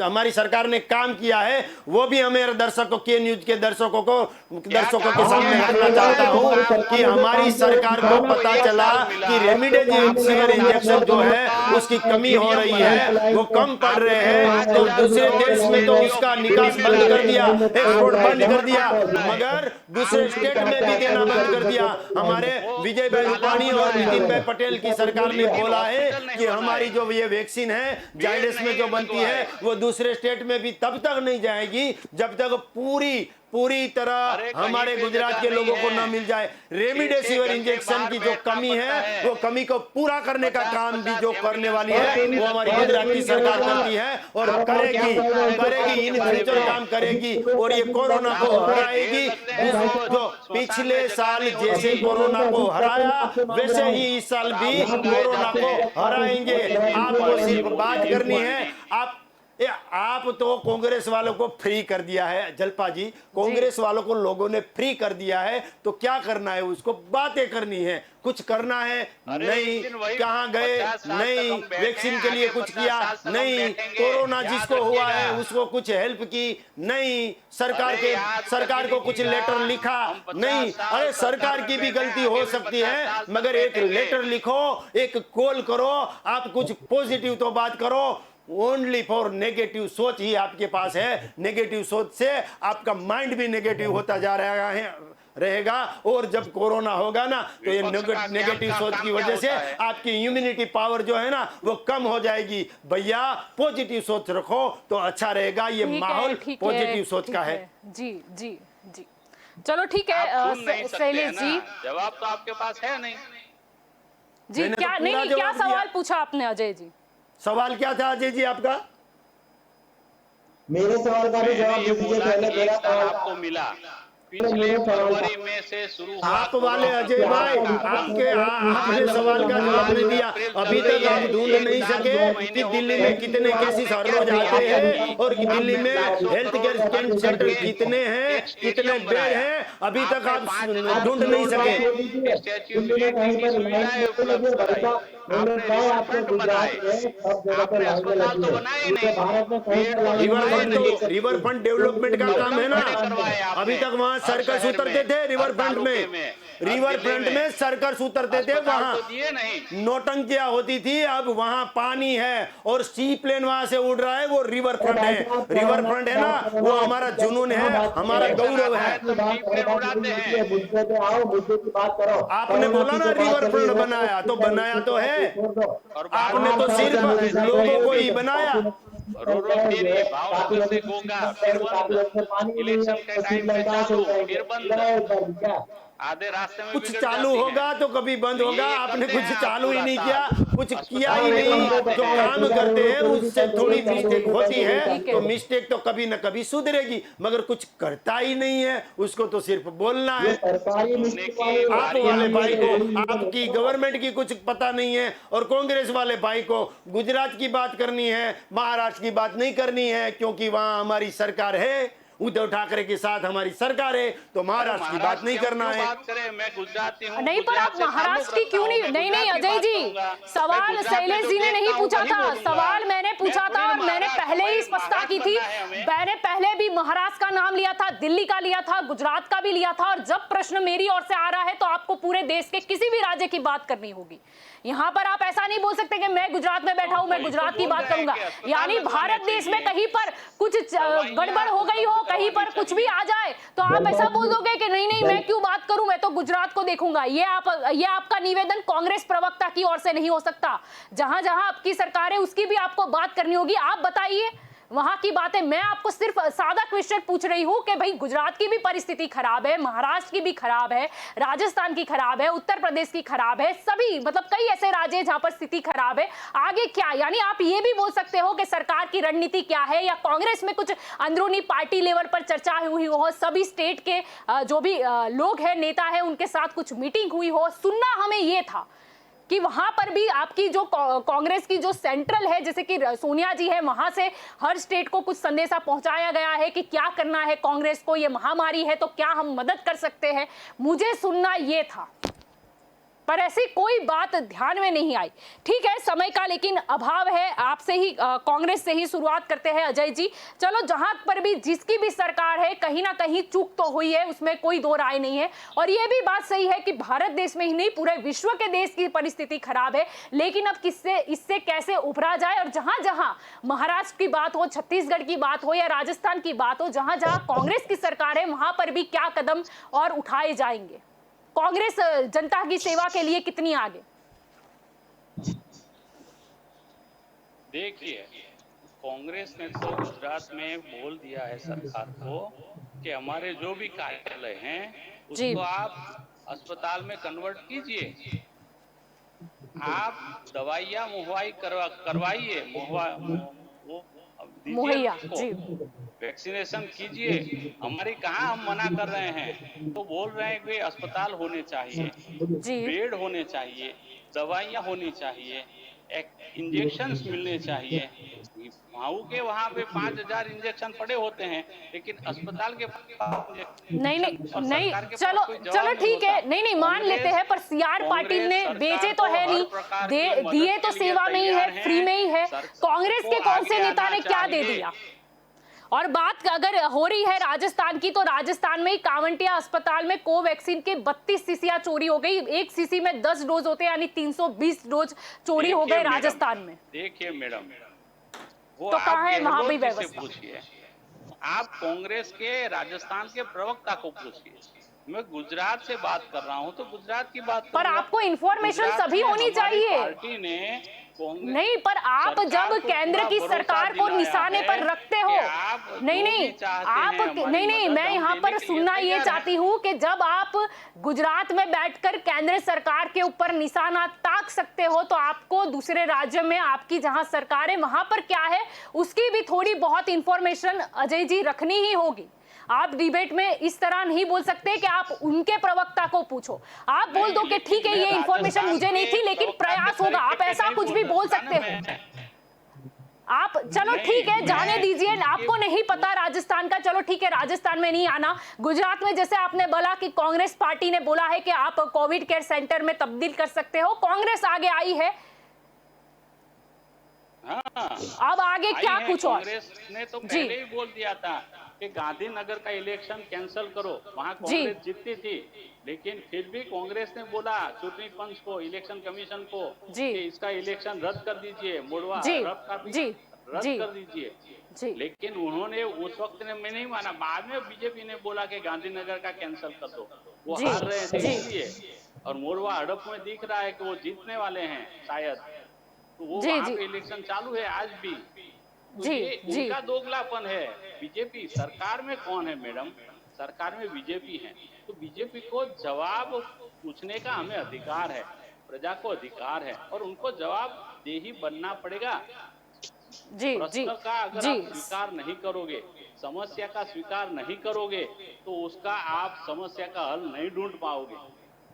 हमारी सरकार ने काम किया है वो भी हमें दर्शकों के न्यूज के दर्शकों के सामने रखना चाहता हूँ कि हमारी सरकार को पता चला कि रेमडेसिविर इंजेक्शन जो है उसकी कमी हो रही है, वो कम पड़ रहे हैं, तो दूसरे देश में तो उसका निकास बंद कर दिया, एक्सपोर्ट बंद कर दिया, मगर दूसरे स्टेट में भी देना बंद कर दिया। हमारे विजय भाई रूपाणी और नितिन भाई पटेल की सरकार ने बोला है कि हमारी जो ये वैक्सीन है जायडस में जो बनती है वो दूसरे स्टेट में भी तब तक नहीं जाएगी जब तक पूरी तरह हमारे गुजरात के लोगों को न मिल जाए। रेमडेसिविर इंजेक्शन की जो कमी है वो कमी को पूरा करने का काम भी जो करने वाली है वो हमारी गुजरात की सरकार करती है और करेगी इन फ्यूचर काम करेगी और ये कोरोना को हराएगी। जो पिछले साल जैसे कोरोना को हराया वैसे ही इस साल भी कोरोना को हराएंगे। आपको सिर्फ बात करनी है। आप तो कांग्रेस वालों को फ्री कर दिया है जलपा जी, कांग्रेस वालों को लोगों ने फ्री कर दिया है, तो क्या करना है, उसको बातें करनी है, कुछ करना है नहीं, कहां गए नहीं, वैक्सीन के लिए कुछ किया नहीं, कोरोना जिसको हुआ है उसको कुछ हेल्प की नहीं, सरकार को कुछ लेटर लिखा नहीं। अरे सरकार की भी गलती हो सकती है, मगर एक लेटर लिखो, एक कॉल करो, आप कुछ पॉजिटिव तो बात करो। ओनली फॉर नेगेटिव सोच ही आपके पास है, नेगेटिव सोच से आपका माइंड भी नेगेटिव होता जा रहेगा और जब कोरोना होगा ना तो ये नेगेटिव सोच की वजह से आपकी इम्यूनिटी पावर जो है ना वो कम हो जाएगी। भैया पॉजिटिव सोच रखो तो अच्छा रहेगा, ये माहौल पॉजिटिव सोच का है। जी जी जी, चलो ठीक है शैलेश जी, जवाब तो आपके पास है नहीं जी। क्या नहीं, क्या सवाल पूछा आपने अजय जी? सवाल क्या था अजय जी आपका? मेरे सवाल का भी जवाब दीजिए। पहले मेरा सवाल आपको मिला पिछले फरवरी में से शुरू हुआ। आप वाले अजय भाई आपने सवाल का जवाब नहीं दिया। अभी तक आप ढूंढ नहीं सके कि दिल्ली में कितने केसेस हर रोज आते हैं और दिल्ली में हेल्थ केयर सेंटर कितने हैं, कितने बेड हैं, अभी तक आप ढूंढ नहीं सके। रिवर फ्रंट डेवलपमेंट का काम है ना, अभी तक वहाँ सर्कस उतरते थे रिवर फ्रंट में सर्कस उतरते थे, वहाँ नौटंकियां होती थी। अब वहाँ पानी है और सी प्लेन वहाँ से उड़ रहा है, वो रिवर फ्रंट है। रिवर फ्रंट है ना, वो हमारा जुनून है, हमारा गौरव है। आपने बोला ना रिवर फ्रंट बनाया, तो बनाया तो है, आपने तो सिर्फ लोगों को ही बनाया। इलेक्शन के टाइम पे चालू फिर बंद, आधे रास्ते में कुछ चालू होगा तो कभी बंद होगा। आपने कुछ चालू ही नहीं किया, कुछ किया ही नहीं। जो काम करते हैं उससे थोड़ी मिस्टेक होती है, तो मिस्टेक तो कभी न कभी सुधरेगी, मगर कुछ करता ही नहीं है, उसको तो सिर्फ बोलना है। आप वाले भाई को आपकी गवर्नमेंट की कुछ पता नहीं है और कांग्रेस वाले भाई को गुजरात की बात करनी है, महाराष्ट्र की बात नहीं करनी है, क्योंकि वहां हमारी सरकार है, उद्धव ठाकरे के साथ हमारी सरकार है, तो महाराष्ट्र की बात नहीं करना है। मैं गुजराती हूं, नहीं, पर आप महाराष्ट्र की क्यों नहीं अजय जी, सवाल शैलेश जी ने नहीं पूछा था, सवाल मैंने पूछा था और मैंने पहले ही स्पष्टता की थी। मैंने पहले भी महाराष्ट्र का नाम लिया था, दिल्ली का लिया था, गुजरात का भी लिया था, और जब प्रश्न मेरी ओर से आ रहा है तो आपको पूरे देश के किसी भी राज्य की बात करनी होगी। यहाँ पर आप ऐसा नहीं बोल सकते कि मैं गुजरात में बैठा हूं, मैं गुजरात की बात करूंगा। यानी भारत देश में कहीं पर कुछ गड़बड़ हो गई हो, कहीं पर कुछ भी आ जाए तो आप ऐसा बोल दोगे कि नहीं मैं क्यों बात करूं, मैं तो गुजरात को देखूंगा। ये आपका निवेदन कांग्रेस प्रवक्ता की ओर से नहीं हो सकता। जहां जहां आपकी सरकार है उसकी भी आपको बात करनी होगी। आप बताइए, वहां की बातें। मैं आपको सिर्फ सादा क्वेश्चन पूछ रही हूं कि भाई गुजरात की भी परिस्थिति खराब है, महाराष्ट्र की भी खराब है, राजस्थान की खराब है, उत्तर प्रदेश की खराब है, सभी मतलब कई ऐसे राज्य हैं जहां पर स्थिति खराब है। आगे क्या, यानी आप ये भी बोल सकते हो कि सरकार की रणनीति क्या है, या कांग्रेस में कुछ अंदरूनी पार्टी लेवल पर चर्चा हुई हो, सभी स्टेट के जो भी लोग हैं, नेता है, उनके साथ कुछ मीटिंग हुई हो। सुनना हमें ये था कि वहां पर भी आपकी जो कांग्रेस की जो सेंट्रल है, जैसे कि सोनिया जी है, वहां से हर स्टेट को कुछ संदेशा पहुंचाया गया है कि क्या करना है कांग्रेस को, ये महामारी है तो क्या हम मदद कर सकते हैं। मुझे सुनना ये था, पर ऐसी कोई बात ध्यान में नहीं आई। ठीक है, समय का लेकिन अभाव है, आपसे ही कांग्रेस से ही शुरुआत करते हैं अजय जी। चलो, जहां पर भी जिसकी भी सरकार है, कहीं ना कहीं चूक तो हुई है, उसमें कोई दो राय नहीं है। और ये भी बात सही है कि भारत देश में ही नहीं, पूरे विश्व के देश की परिस्थिति खराब है। लेकिन अब इससे कैसे उभरा जाए, और जहां जहां महाराष्ट्र की बात हो, छत्तीसगढ़ की बात हो या राजस्थान की बात हो, जहां जहां कांग्रेस की सरकार है, वहां पर भी क्या कदम और उठाए जाएंगे। कांग्रेस जनता की सेवा के लिए कितनी आगे? देखिए, कांग्रेस ने तो गुजरात में बोल दिया है सरकार को कि हमारे जो भी कार्यालय हैं जी। उसको आप अस्पताल में कन्वर्ट कीजिए, आप दवाइयाँ करवाइए, वो दीजिए मुहैया, उसको, जी वैक्सीनेशन कीजिए। हमारी कहाँ हम मना कर रहे हैं, तो बोल रहे हैं कि अस्पताल होने चाहिए, जी बेड होने चाहिए, दवाइयाँ होनी चाहिए, इंजेक्शंस मिलने चाहिए। भाऊ के वहाँ पे 5,000 इंजेक्शन पड़े होते हैं, लेकिन अस्पताल के पास नहीं इंजेक्शन और नहीं सरकार के चलो पास कोई जवाब चलो नहीं ठीक है, होता। नहीं नहीं मान लेते हैं, पर सीआर पाटिल ने कांग्रेस बेचे तो सरकार है को नहीं, हर प्रकार की मदद दिए तो के लिए सेवा में ही तैयार है, फ्री में ही है। कांग्रेस के कौन से आगे नेता आना ने क्या दे चाहिए। दिया? और बात अगर हो रही है राजस्थान की, तो राजस्थान में ही कांवटिया अस्पताल में कोवैक्सीन के 32 शीशियां चोरी हो गई। एक शीशी में 10 डोज होते हैं, यानी 320 डोज चोरी हो गए राजस्थान में। देखिए मैडम, वो तो आप कहाँ है वहां भी गहलोत जी से व्यवस्था? पूछिए, आप कांग्रेस के राजस्थान के प्रवक्ता को पूछिए। मैं गुजरात से बात कर रहा हूं तो गुजरात की बात पर करूंगा। आपको इंफॉर्मेशन गुजरात सभी में होनी हमारी चाहिए। पार्टी ने कांग्रेस नहीं, पर आप सरकार जब को केंद्र पूरा की भरोसा सरकार को दिलाया निशाने है पर रखते हो, कि आप नहीं जो नहीं भी चाहते आप हैं, हमारी नहीं नहीं मदद मैं हम यहाँ देने पर के लिए सुनना ये तैयार चाहती हैं। हूँ कि जब आप गुजरात में बैठकर केंद्र सरकार के ऊपर निशाना ताक सकते हो, तो आपको दूसरे राज्य में आपकी जहां सरकार है वहां पर क्या है उसकी भी थोड़ी बहुत इंफॉर्मेशन अजय जी रखनी ही होगी। आप डिबेट में इस तरह नहीं बोल सकते कि आप उनके प्रवक्ता को पूछो। आप बोल दो कि ठीक है, ये इंफॉर्मेशन मुझे नहीं थी, लेकिन प्रयास होगा। आप ऐसा कुछ भी बोल सकते हो। आप चलो ठीक है, जाने दीजिए, आपको नहीं पता राजस्थान का, चलो ठीक है, राजस्थान में नहीं आना। गुजरात में जैसे आपने बोला कि कांग्रेस पार्टी ने बोला है कि आप कोविड केयर सेंटर में तब्दील कर सकते हो, कांग्रेस आगे आई है। हाँ, अब आगे क्या कुछ और? कांग्रेस ने तो जी। पहले ही बोल दिया था कि गांधीनगर का इलेक्शन कैंसिल करो, वहां जी। कांग्रेस जीतती थी, लेकिन फिर भी कांग्रेस ने बोला चुनावी पंच को, इलेक्शन कमीशन को जी। कि इसका इलेक्शन रद्द कर दीजिए, मोड़वा जी। हड़प का भी जी। रद्द जी। कर दीजिए। जी। लेकिन उन्होंने उस वक्त ने मैं नहीं माना, बाद में बीजेपी ने बोला कि गांधीनगर का कैंसिल कर दो, वो जी। हार रहे थे जी। इसलिए। और मोड़वा हड़प में दिख रहा है कि वो जीतने वाले हैं शायद, तो वो जी। वहां जी। पे इलेक्शन चालू है आज भी। तो जी। ये जी। उनका दोगलापन है। बीजेपी सरकार में कौन है मैडम? सरकार में बीजेपी है, तो बीजेपी को जवाब पूछने का हमें अधिकार है, प्रजा को अधिकार है, और उनको जवाब दे ही बनना पड़ेगा। जी। प्रश्न का अगर जी। आप स्वीकार नहीं करोगे, समस्या का स्वीकार नहीं करोगे, तो उसका आप समस्या का हल नहीं ढूंढ पाओगे।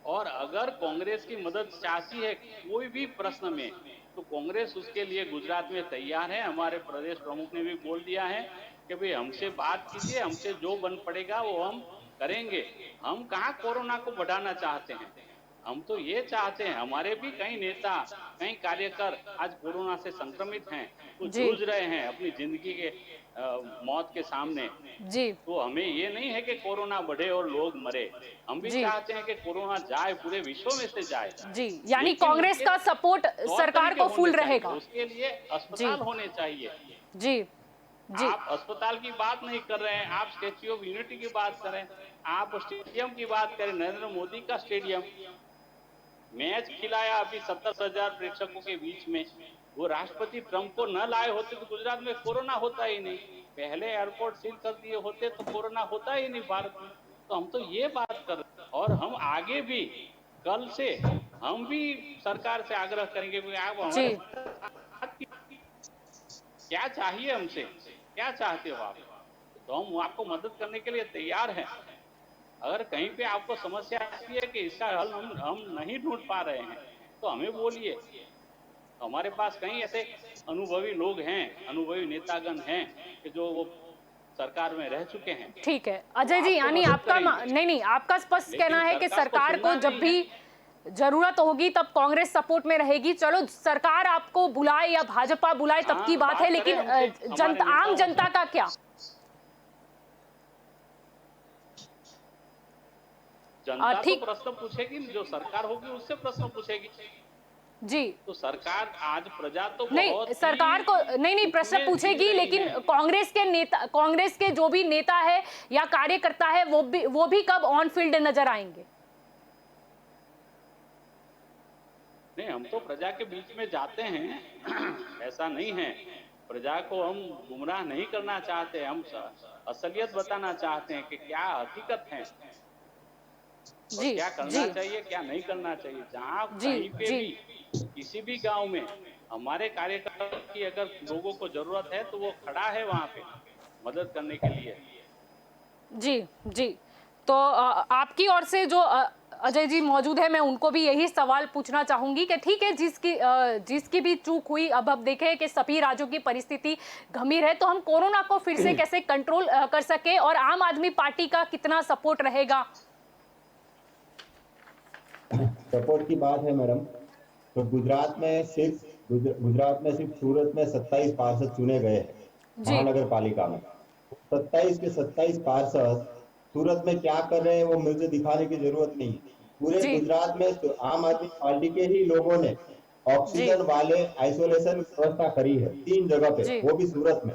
और अगर कांग्रेस की मदद चाहती है कोई भी प्रश्न में, तो कांग्रेस उसके लिए गुजरात में तैयार है। हमारे प्रदेश प्रमुख ने भी बोल दिया है कि भाई हमसे बात कीजिए, हमसे जो बन पड़ेगा वो हम करेंगे। हम कहाँ कोरोना को बढ़ाना चाहते हैं, हम तो ये चाहते हैं, हमारे भी कई नेता, कई कार्यकर आज कोरोना से संक्रमित हैं, वो जी। जूझ रहे हैं अपनी जिंदगी के मौत के सामने। जी। तो हमें ये नहीं है कि कोरोना बढ़े और लोग मरे, हम भी जी। चाहते हैं कि कोरोना जाए, पूरे विश्व में से जाए। जी, यानी लेकिन कांग्रेस उसके का सपोर्ट तौर सरकार तरीके को होने फुल चाहिए, रहेगा। उसके लिए अस्पताल होने चाहिए। जी। जी। आप अस्पताल की बात नहीं कर रहे हैं, आप स्टैच्यू ऑफ यूनिटी की बात करें, आप स्टेडियम की बात करें, नरेंद्र मोदी का स्टेडियम, मैच खिलाया अभी 70,000 प्रेक्षकों के बीच में, वो राष्ट्रपति ट्रंप को न लाए होते तो गुजरात में कोरोना होता ही नहीं। पहले एयरपोर्ट सील कर दिए होते तो कोरोना होता ही नहीं भारत में। तो हम तो ये बात कर रहे हैं और हम आगे भी कल से हम भी सरकार से आग्रह करेंगे कि आप हमारे जी साथ क्या चाहिए, हमसे क्या चाहते हो आप, तो हम आपको मदद करने के लिए तैयार हैं। अगर कहीं पे आपको समस्या आती है कि इसका हल हम नहीं ढूंढ पा रहे हैं तो हमें बोलिए। हमारे पास कई ऐसे अनुभवी लोग हैं, अनुभवी नेतागण हैं कि जो वो सरकार में रह चुके हैं। ठीक है अजय जी, आपको यानी मदद आपका करेंगे। नहीं आपका स्पष्ट लेकिन कहना है कि सरकार को सरकार को सुनना जब नहीं भी है। जरूरत होगी तब कांग्रेस सपोर्ट में रहेगी। चलो सरकार आपको बुलाए या भाजपा बुलाए तब की बात है, बात लेकिन करें हमसे, हमारे आम नेताओं जनता से। का क्या? जनता तो ठीक प्रश्न पूछेगी, जो सरकार होगी उससे प्रश्न पूछेगी। जी, तो सरकार आज प्रजा तो नहीं बहुत सरकार को नहीं प्रश्न उसमें पूछेगी, जी रही लेकिन है। कांग्रेस के नेता, कांग्रेस के जो भी नेता है या कार्यकर्ता है वो भी कब ऑन फील्ड नजर आएंगे? नहीं, हम तो प्रजा के बीच में जाते हैं ऐसा नहीं है। प्रजा को हम गुमराह नहीं करना चाहते, हम असलियत बताना चाहते हैं कि क्या हकीकत है और जी क्या जी करना चाहिए, क्या नहीं करना चाहिए। जहाँ जी कहीं पे जी भी किसी भी गांव में हमारे कार्यकर्ता की अगर लोगों को जरूरत है तो वो खड़ा है वहां पे मदद करने के लिए। जी जी। तो आपकी ओर से जो अजय जी मौजूद है, मैं उनको भी यही सवाल पूछना चाहूंगी कि ठीक है, जिसकी भी चूक हुई, अब देखें कि सभी राज्यों की परिस्थिति गंभीर है, तो हम कोरोना को फिर से कैसे कंट्रोल कर सके और आम आदमी पार्टी का कितना सपोर्ट रहेगा? सपोर्ट की बात है मैडम, तो गुजरात में सिर्फ सूरत में 27 पार्षद चुने गए हैं जी महानगर पालिका में। 27 के 27 पार्षद सूरत में क्या कर रहे हैं वो मुझे दिखाने की जरूरत नहीं है। पूरे जी गुजरात में तो आम आदमी पार्टी के ही लोगों ने जी ऑक्सीजन वाले आइसोलेशन व्यवस्था करी है 3 जगह पे, जी वो भी सूरत में।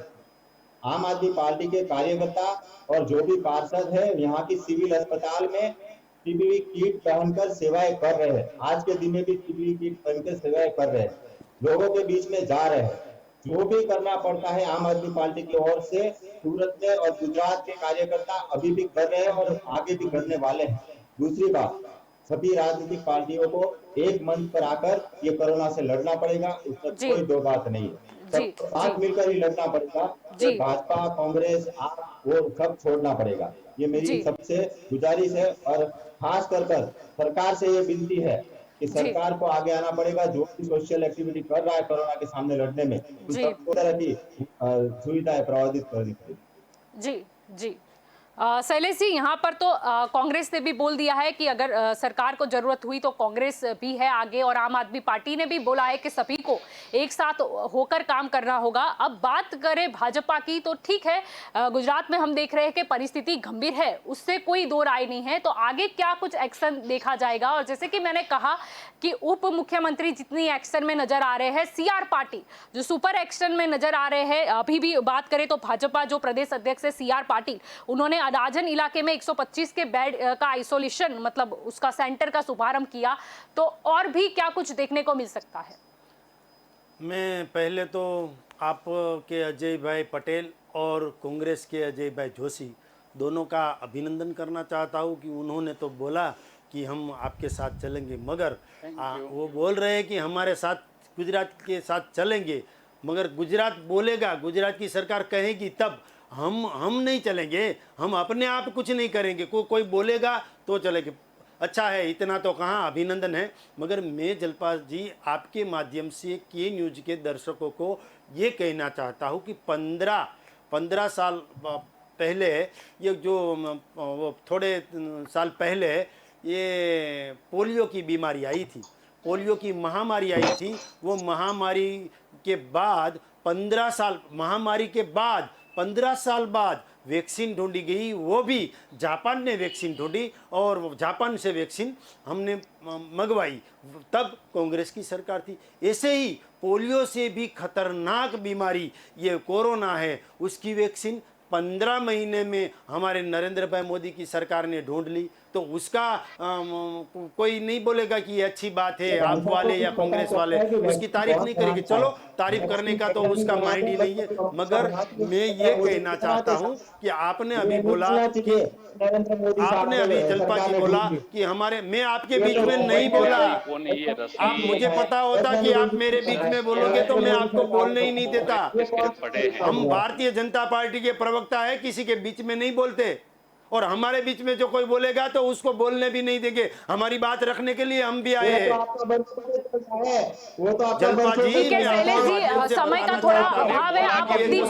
आम आदमी पार्टी के कार्यकर्ता और जो भी पार्षद है यहाँ की सिविल अस्पताल में पीपीई किट पहनकर सेवाएं कर रहे हैं। आज के दिन में भी पीपीई किट पहनकर सेवाएं कर रहे हैं, लोगों के बीच में जा रहे हैं। जो भी करना पड़ता है आम आदमी पार्टी की ओर से सूरत में और गुजरात के कार्यकर्ता अभी भी कर रहे हैं और आगे भी करने वाले हैं। दूसरी बात, सभी राजनीतिक पार्टियों को एक मंच पर आकर ये कोरोना से लड़ना पड़ेगा, उसमें जी कोई दो बात नहीं है। जी सबको जी साथ मिलकर ही लड़ना पड़ेगा। ये जी भाजपा कांग्रेस आप वो सब छोड़ना पड़ेगा, ये मेरी जी सबसे गुजारिश है। और खास कर सरकार से ये विनती है कि जी सरकार को आगे आना पड़ेगा। जो भी सोशल एक्टिविटी कर रहा है कोरोना के सामने लड़ने में, उन जी सबको तरह की सुविधाएं प्रभावित करनी पड़ेगी। जी जी। शैलेश जी, यहाँ पर तो कांग्रेस ने भी बोल दिया है कि अगर सरकार को जरूरत हुई तो कांग्रेस भी है आगे, और आम आदमी पार्टी ने भी बोला है कि सभी को एक साथ होकर काम करना होगा। अब बात करें भाजपा की, तो ठीक है, गुजरात में हम देख रहे हैं कि परिस्थिति गंभीर है, उससे कोई दो राय नहीं है। तो आगे क्या कुछ एक्शन देखा जाएगा? और जैसे कि मैंने कहा कि उप मुख्यमंत्री जितनी एक्शन में नजर आ रहे हैं, सीआर पाटिल जो सुपर एक्शन में नजर आ रहे हैं, अभी भी बात करें तो भाजपा जो प्रदेश अध्यक्ष है सीआर पाटिल, उन्होंने राजन इलाके में 125 के बेड का आइसोलेशन, मतलब उसका सेंटर का शुभारंभ किया। तो और भी क्या कुछ देखने को मिल सकता है? मैं पहले तो आपके अजय भाई पटेल और कांग्रेस के अजय भाई जोशी दोनों का अभिनंदन करना चाहता हूँ कि उन्होंने तो बोला कि हम आपके साथ चलेंगे, मगर वो बोल रहे हैं कि हमारे साथ गुजरात के साथ चलेंगे, मगर गुजरात बोलेगा, गुजरात की सरकार कहेगी तब हम नहीं चलेंगे, हम अपने आप कुछ नहीं करेंगे, कोई बोलेगा तो चलेंगे। अच्छा है, इतना तो कहाँ, अभिनंदन है। मगर मैं जलपाल जी आपके माध्यम से के न्यूज़ के दर्शकों को ये कहना चाहता हूँ कि 15 साल पहले, ये जो वो थोड़े साल पहले ये पोलियो की बीमारी आई थी, पोलियो की महामारी आई थी। वो महामारी के बाद 15 साल, महामारी के बाद 15 साल बाद वैक्सीन ढूंढी गई, वो भी जापान ने वैक्सीन ढूंढी और जापान से वैक्सीन हमने मंगवाई, तब कांग्रेस की सरकार थी। ऐसे ही पोलियो से भी खतरनाक बीमारी ये कोरोना है, उसकी वैक्सीन 15 महीने में हमारे नरेंद्र भाई मोदी की सरकार ने ढूंढ ली। तो उसका कोई नहीं बोलेगा कि ये अच्छी बात है, आप वाले या कांग्रेस वाले उसकी तारीफ नहीं करेंगे। चलो, तारीफ करने का तो उसका माइंड ही नहीं है। मगर मैं ये कहना चाहता हूँ कि आपने अभी बोला कि आपने अभी जलपा जी बोला कि हमारे, मैं आपके बीच में नहीं बोला। आप, मुझे पता होता कि आप मेरे बीच में बोलोगे तो मैं आपको बोलने ही नहीं देता। हम भारतीय जनता पार्टी के प्रवक्ता है, किसी के बीच में नहीं बोलते, और हमारे बीच में जो कोई बोलेगा तो उसको बोलने भी नहीं देंगे। हमारी बात रखने के लिए हम भी आए हैं। जलपा जी, ठीक है शैलेश जी, समय का थोड़ा अभाव है, आप अपनी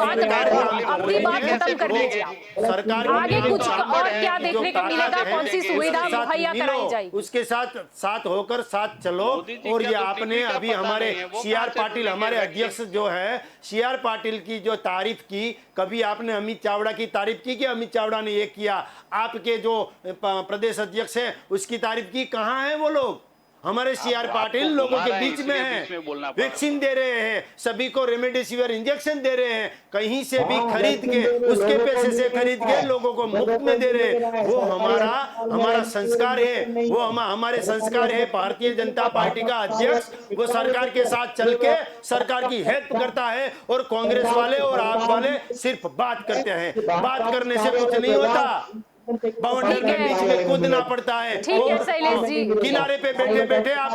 बात खत्म कर दीजिए। सरकार आगे कुछ और क्या देखने को मिलेगा, कौन सी सुविधा मुहैया कराई जाएगी, उसके साथ होकर साथ चलो। और ये आपने अभी हमारे CR पाटिल, हमारे अध्यक्ष जो है CR पाटिल की जो तारीफ की, कभी आपने अमित चावड़ा की तारीफ की कि अमित चावड़ा ने ये किया? आपके जो प्रदेश अध्यक्ष है उसकी तारीफ की? कहां है वो लोग? हमारे CR पाटिल लोगों के बीच में है, वैक्सीन दे रहे हैं, सभी को रेमडेसिविर इंजेक्शन दे रहे हैं, कहीं से भी खरीद के, उसके पैसे से खरीद के लोगों को मुफ्त में दे रहे हैं। वो हमारा संस्कार है, वो हमारे संस्कार है। भारतीय जनता पार्टी का अध्यक्ष वो सरकार के साथ चल के सरकार की हेल्प करता है, और कांग्रेस वाले और आप वाले सिर्फ बात करते हैं। बात करने से कुछ नहीं होता, बाउंड्री के बीच में कूदना पड़ता है। ठीक है शैलेश जी, किनारे पे बैठे बैठे आप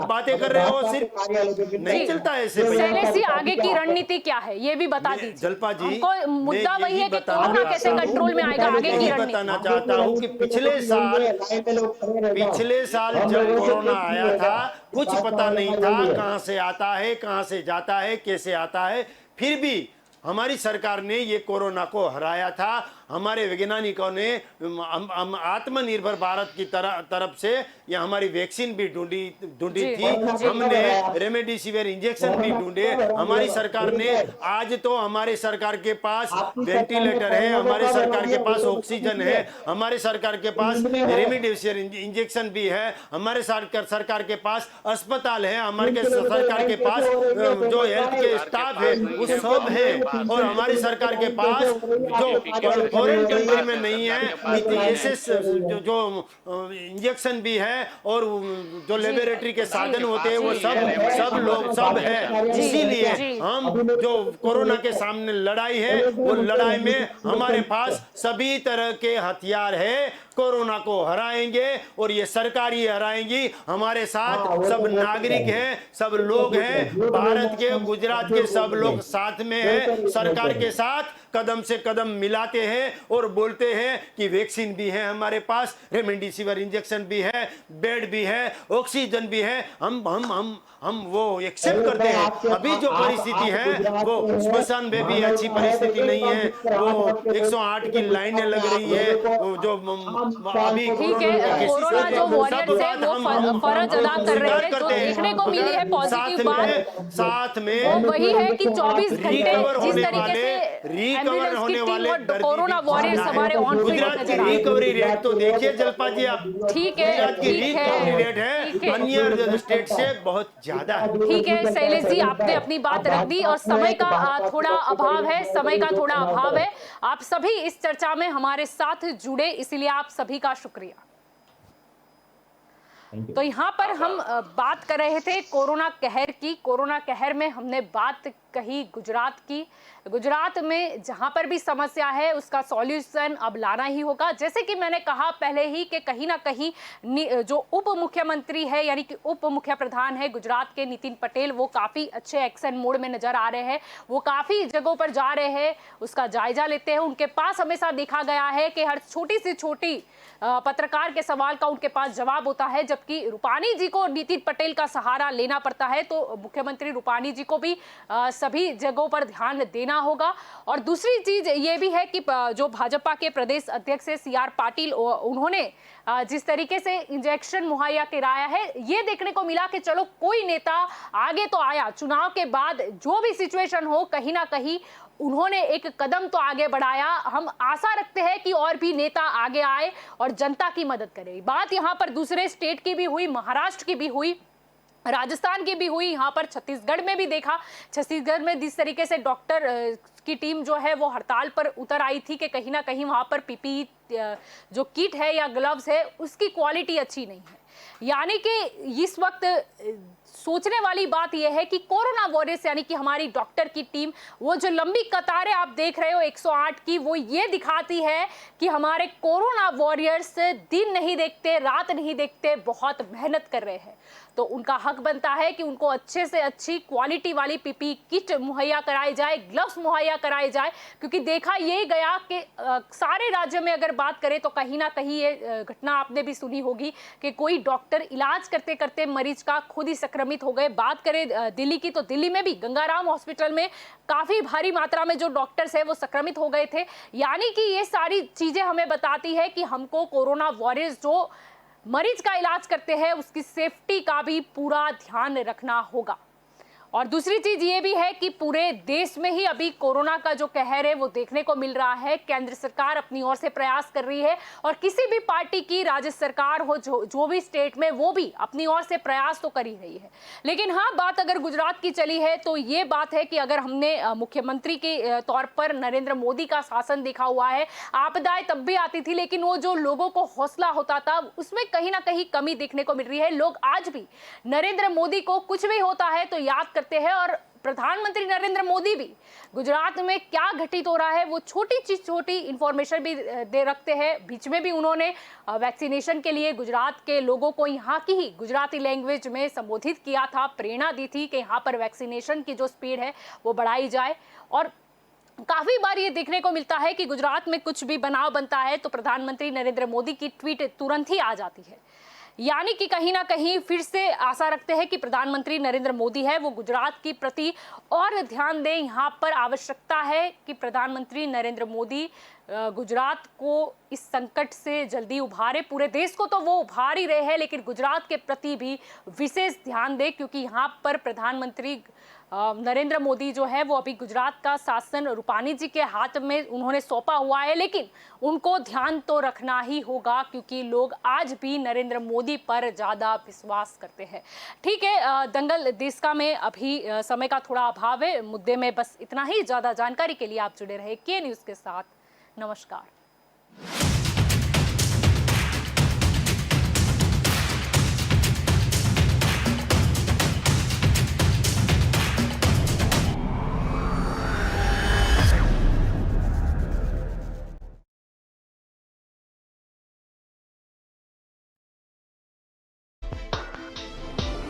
बातें कर रहे हो, सिर्फ नहीं चलता है ऐसे। शैलेश जी, आगे की रणनीति क्या है ये भी बता दीजिए। जलपा जी, हमको मुद्दा वही है कि कोरोना कैसे कंट्रोल में आएगा, आगे की रणनीति बताना चाहता हूँ कि पिछले साल जब कोरोना आया था, कुछ पता नहीं था कहां से आता है, कहां से जाता है, कैसे आता है, फिर भी हमारी सरकार ने ये कोरोना को हराया था। हमारे वैज्ञानिकों ने आत्मनिर्भर भारत की तरफ से ये हमारी वैक्सीन भी ढूंढी थी, हमने रेमडेसिविर इंजेक्शन भी ढूंढे। हमारी सरकार ने, आज तो हमारे सरकार के पास वेंटिलेटर है, हमारे सरकार के पास ऑक्सीजन है, हमारे सरकार के पास रेमडेसिविर इंजेक्शन भी है, हमारे सरकार के पास अस्पताल है, हमारे सरकार के पास जो हेल्थ के स्टाफ है वो सब है, और हमारी सरकार के पास जो फॉरेन कंट्री में नहीं है ऐसे जो इंजेक्शन भी है, और जो लेबोरेटरी के साधन होते हैं वो सब है। इसीलिए हम जो कोरोना के सामने लड़ाई है, वो लड़ाई में हमारे पास सभी तरह के हथियार है। कोरोना को हराएंगे, और ये सरकार ही हराएंगी। हमारे साथ सब नागरिक हैं, सब लोग हैं, भारत के, गुजरात के सब लोग साथ में हैं, सरकार के साथ कदम से कदम मिलाते हैं, और बोलते हैं कि वैक्सीन भी है हमारे पास, रेमडेसिविर इंजेक्शन भी है, बेड भी है, ऑक्सीजन भी है। हम वो एक्सेप्ट करते हैं। अभी जो परिस्थिति है वो स्मशान में भी अच्छी परिस्थिति नहीं है, वो 108 की लाइनें लग रही है, जो अभी ठीक है, कोरोना जो वॉरियर्स है वो फर्ज अदा कर रहे हैं। जो देखने को मिली है पॉजिटिव बात साथ में वो वही है कि 24 घंटे जिस तरीके से रिकवर होने वाले कोरोना वॉरियर्स हमारे ऑन फील्ड गुजरात की रिकवरी रेट तो देखिए जलपा जी आप, ठीक है, गुजरात की रिकवरी रेट है अन्य स्टेट से बहुत ज्यादा है। ठीक है शैलेश जी, आपने अपनी बात रख दी, और समय का थोड़ा अभाव है, आप सभी इस चर्चा में हमारे साथ जुड़े, इसलिए आप सभी का शुक्रिया। तो यहाँ पर हम बात कर रहे थे कोरोना कहर की। कोरोना कहर में हमने बात कही गुजरात की। गुजरात में जहाँ पर भी समस्या है उसका सॉल्यूशन अब लाना ही होगा। जैसे कि मैंने कहा पहले ही कि कहीं ना कहीं जो उप मुख्यमंत्री है, यानी कि उप मुख्य प्रधान है गुजरात के नितिन पटेल, वो काफ़ी अच्छे एक्शन मोड में नजर आ रहे हैं। वो काफ़ी जगहों पर जा रहे हैं, उसका जायजा लेते हैं। उनके पास हमेशा देखा गया है कि हर छोटी से छोटी पत्रकार के सवाल का उनके पास जवाब होता है, जबकि रूपानी जी को नितिन पटेल का सहारा लेना पड़ता है। तो मुख्यमंत्री रूपानी जी को भी सभी जगहों पर ध्यान देना होगा। और दूसरी चीज ये भी है कि जो भाजपा के प्रदेश अध्यक्ष है CR पाटिल, उन्होंने जिस तरीके से इंजेक्शन मुहैया कराया है, ये देखने को मिला कि चलो कोई नेता आगे तो आया। चुनाव के बाद जो भी सिचुएशन हो, कहीं ना कहीं उन्होंने एक कदम तो आगे बढ़ाया। हम आशा रखते हैं कि और भी नेता आगे आए और जनता की मदद करे। बात यहाँ पर दूसरे स्टेट की भी हुई, महाराष्ट्र की भी हुई। राजस्थान की भी हुई, यहाँ पर छत्तीसगढ़ में भी देखा। छत्तीसगढ़ में जिस तरीके से डॉक्टर की टीम जो है वो हड़ताल पर उतर आई थी कि कहीं ना कहीं वहाँ पर पीपीई जो किट है या ग्लव्स है उसकी क्वालिटी अच्छी नहीं है। यानी कि इस वक्त सोचने वाली बात यह है कि कोरोना वॉरियर्स यानी कि हमारी डॉक्टर की टीम, वो जो लंबी कतारें आप देख रहे हो 108 की, वो ये दिखाती है कि हमारे कोरोना वॉरियर्स दिन नहीं देखते, रात नहीं देखते, बहुत मेहनत कर रहे हैं। तो उनका हक बनता है कि उनको अच्छे से अच्छी क्वालिटी वाली पीपी किट मुहैया कराई जाए, ग्लव्स मुहैया कराए जाए, क्योंकि देखा यही गया कि सारे राज्यों में अगर बात करें तो कहीं ना कहीं ये घटना आपने भी सुनी होगी कि कोई डॉक्टर इलाज करते करते मरीज का खुद ही संक्रमित हो गए। बात करें दिल्ली की तो दिल्ली में भी गंगाराम हॉस्पिटल में काफी भारी मात्रा में जो डॉक्टर्स है वो संक्रमित हो गए थे। यानी कि ये सारी चीजें हमें बताती है कि हमको कोरोना वॉरियर्स जो मरीज का इलाज करते हैं उसकी सेफ्टी का भी पूरा ध्यान रखना होगा। और दूसरी चीज ये भी है कि पूरे देश में ही अभी कोरोना का जो कहर है वो देखने को मिल रहा है। केंद्र सरकार अपनी ओर से प्रयास कर रही है और किसी भी पार्टी की राज्य सरकार हो जो भी स्टेट में, वो भी अपनी ओर से प्रयास तो कर ही रही है। लेकिन हाँ, बात अगर गुजरात की चली है तो ये बात है कि अगर हमने मुख्यमंत्री के तौर पर नरेंद्र मोदी का शासन देखा हुआ है, आपदाएं तब भी आती थी लेकिन वो जो लोगों को हौसला होता था उसमें कहीं ना कहीं कमी देखने को मिल रही है। लोग आज भी नरेंद्र मोदी को कुछ भी होता है तो याद करते हैं और प्रधानमंत्री नरेंद्र मोदी भी गुजरात में क्या घटित हो रहा है वो छोटी इंफॉर्मेशन भी दे रखते हैं। बीच में भी उन्होंने वैक्सीनेशन के लिए गुजरात के लोगों को यहाँ की ही गुजराती लैंग्वेज में संबोधित किया था, प्रेरणा दी थी कि यहाँ पर वैक्सीनेशन की जो स्पीड है वो बढ़ाई जाए। और काफी बार ये देखने को मिलता है कि गुजरात में कुछ भी बनाव बनता है तो प्रधानमंत्री नरेंद्र मोदी की ट्वीट तुरंत ही आ जाती है। यानी कि कहीं ना कहीं फिर से आशा रखते हैं कि प्रधानमंत्री नरेंद्र मोदी है वो गुजरात की प्रति और ध्यान दें। यहाँ पर आवश्यकता है कि प्रधानमंत्री नरेंद्र मोदी गुजरात को इस संकट से जल्दी उभारे। पूरे देश को तो वो उभार ही रहे हैं लेकिन गुजरात के प्रति भी विशेष ध्यान दें, क्योंकि यहाँ पर प्रधानमंत्री नरेंद्र मोदी जो है वो अभी गुजरात का शासन रूपानी जी के हाथ में उन्होंने सौंपा हुआ है, लेकिन उनको ध्यान तो रखना ही होगा क्योंकि लोग आज भी नरेंद्र मोदी पर ज़्यादा विश्वास करते हैं। ठीक है, दंगल देश का में अभी समय का थोड़ा अभाव है, मुद्दे में बस इतना ही। ज़्यादा जानकारी के लिए आप जुड़े रहे के न्यूज़ के साथ। नमस्कार।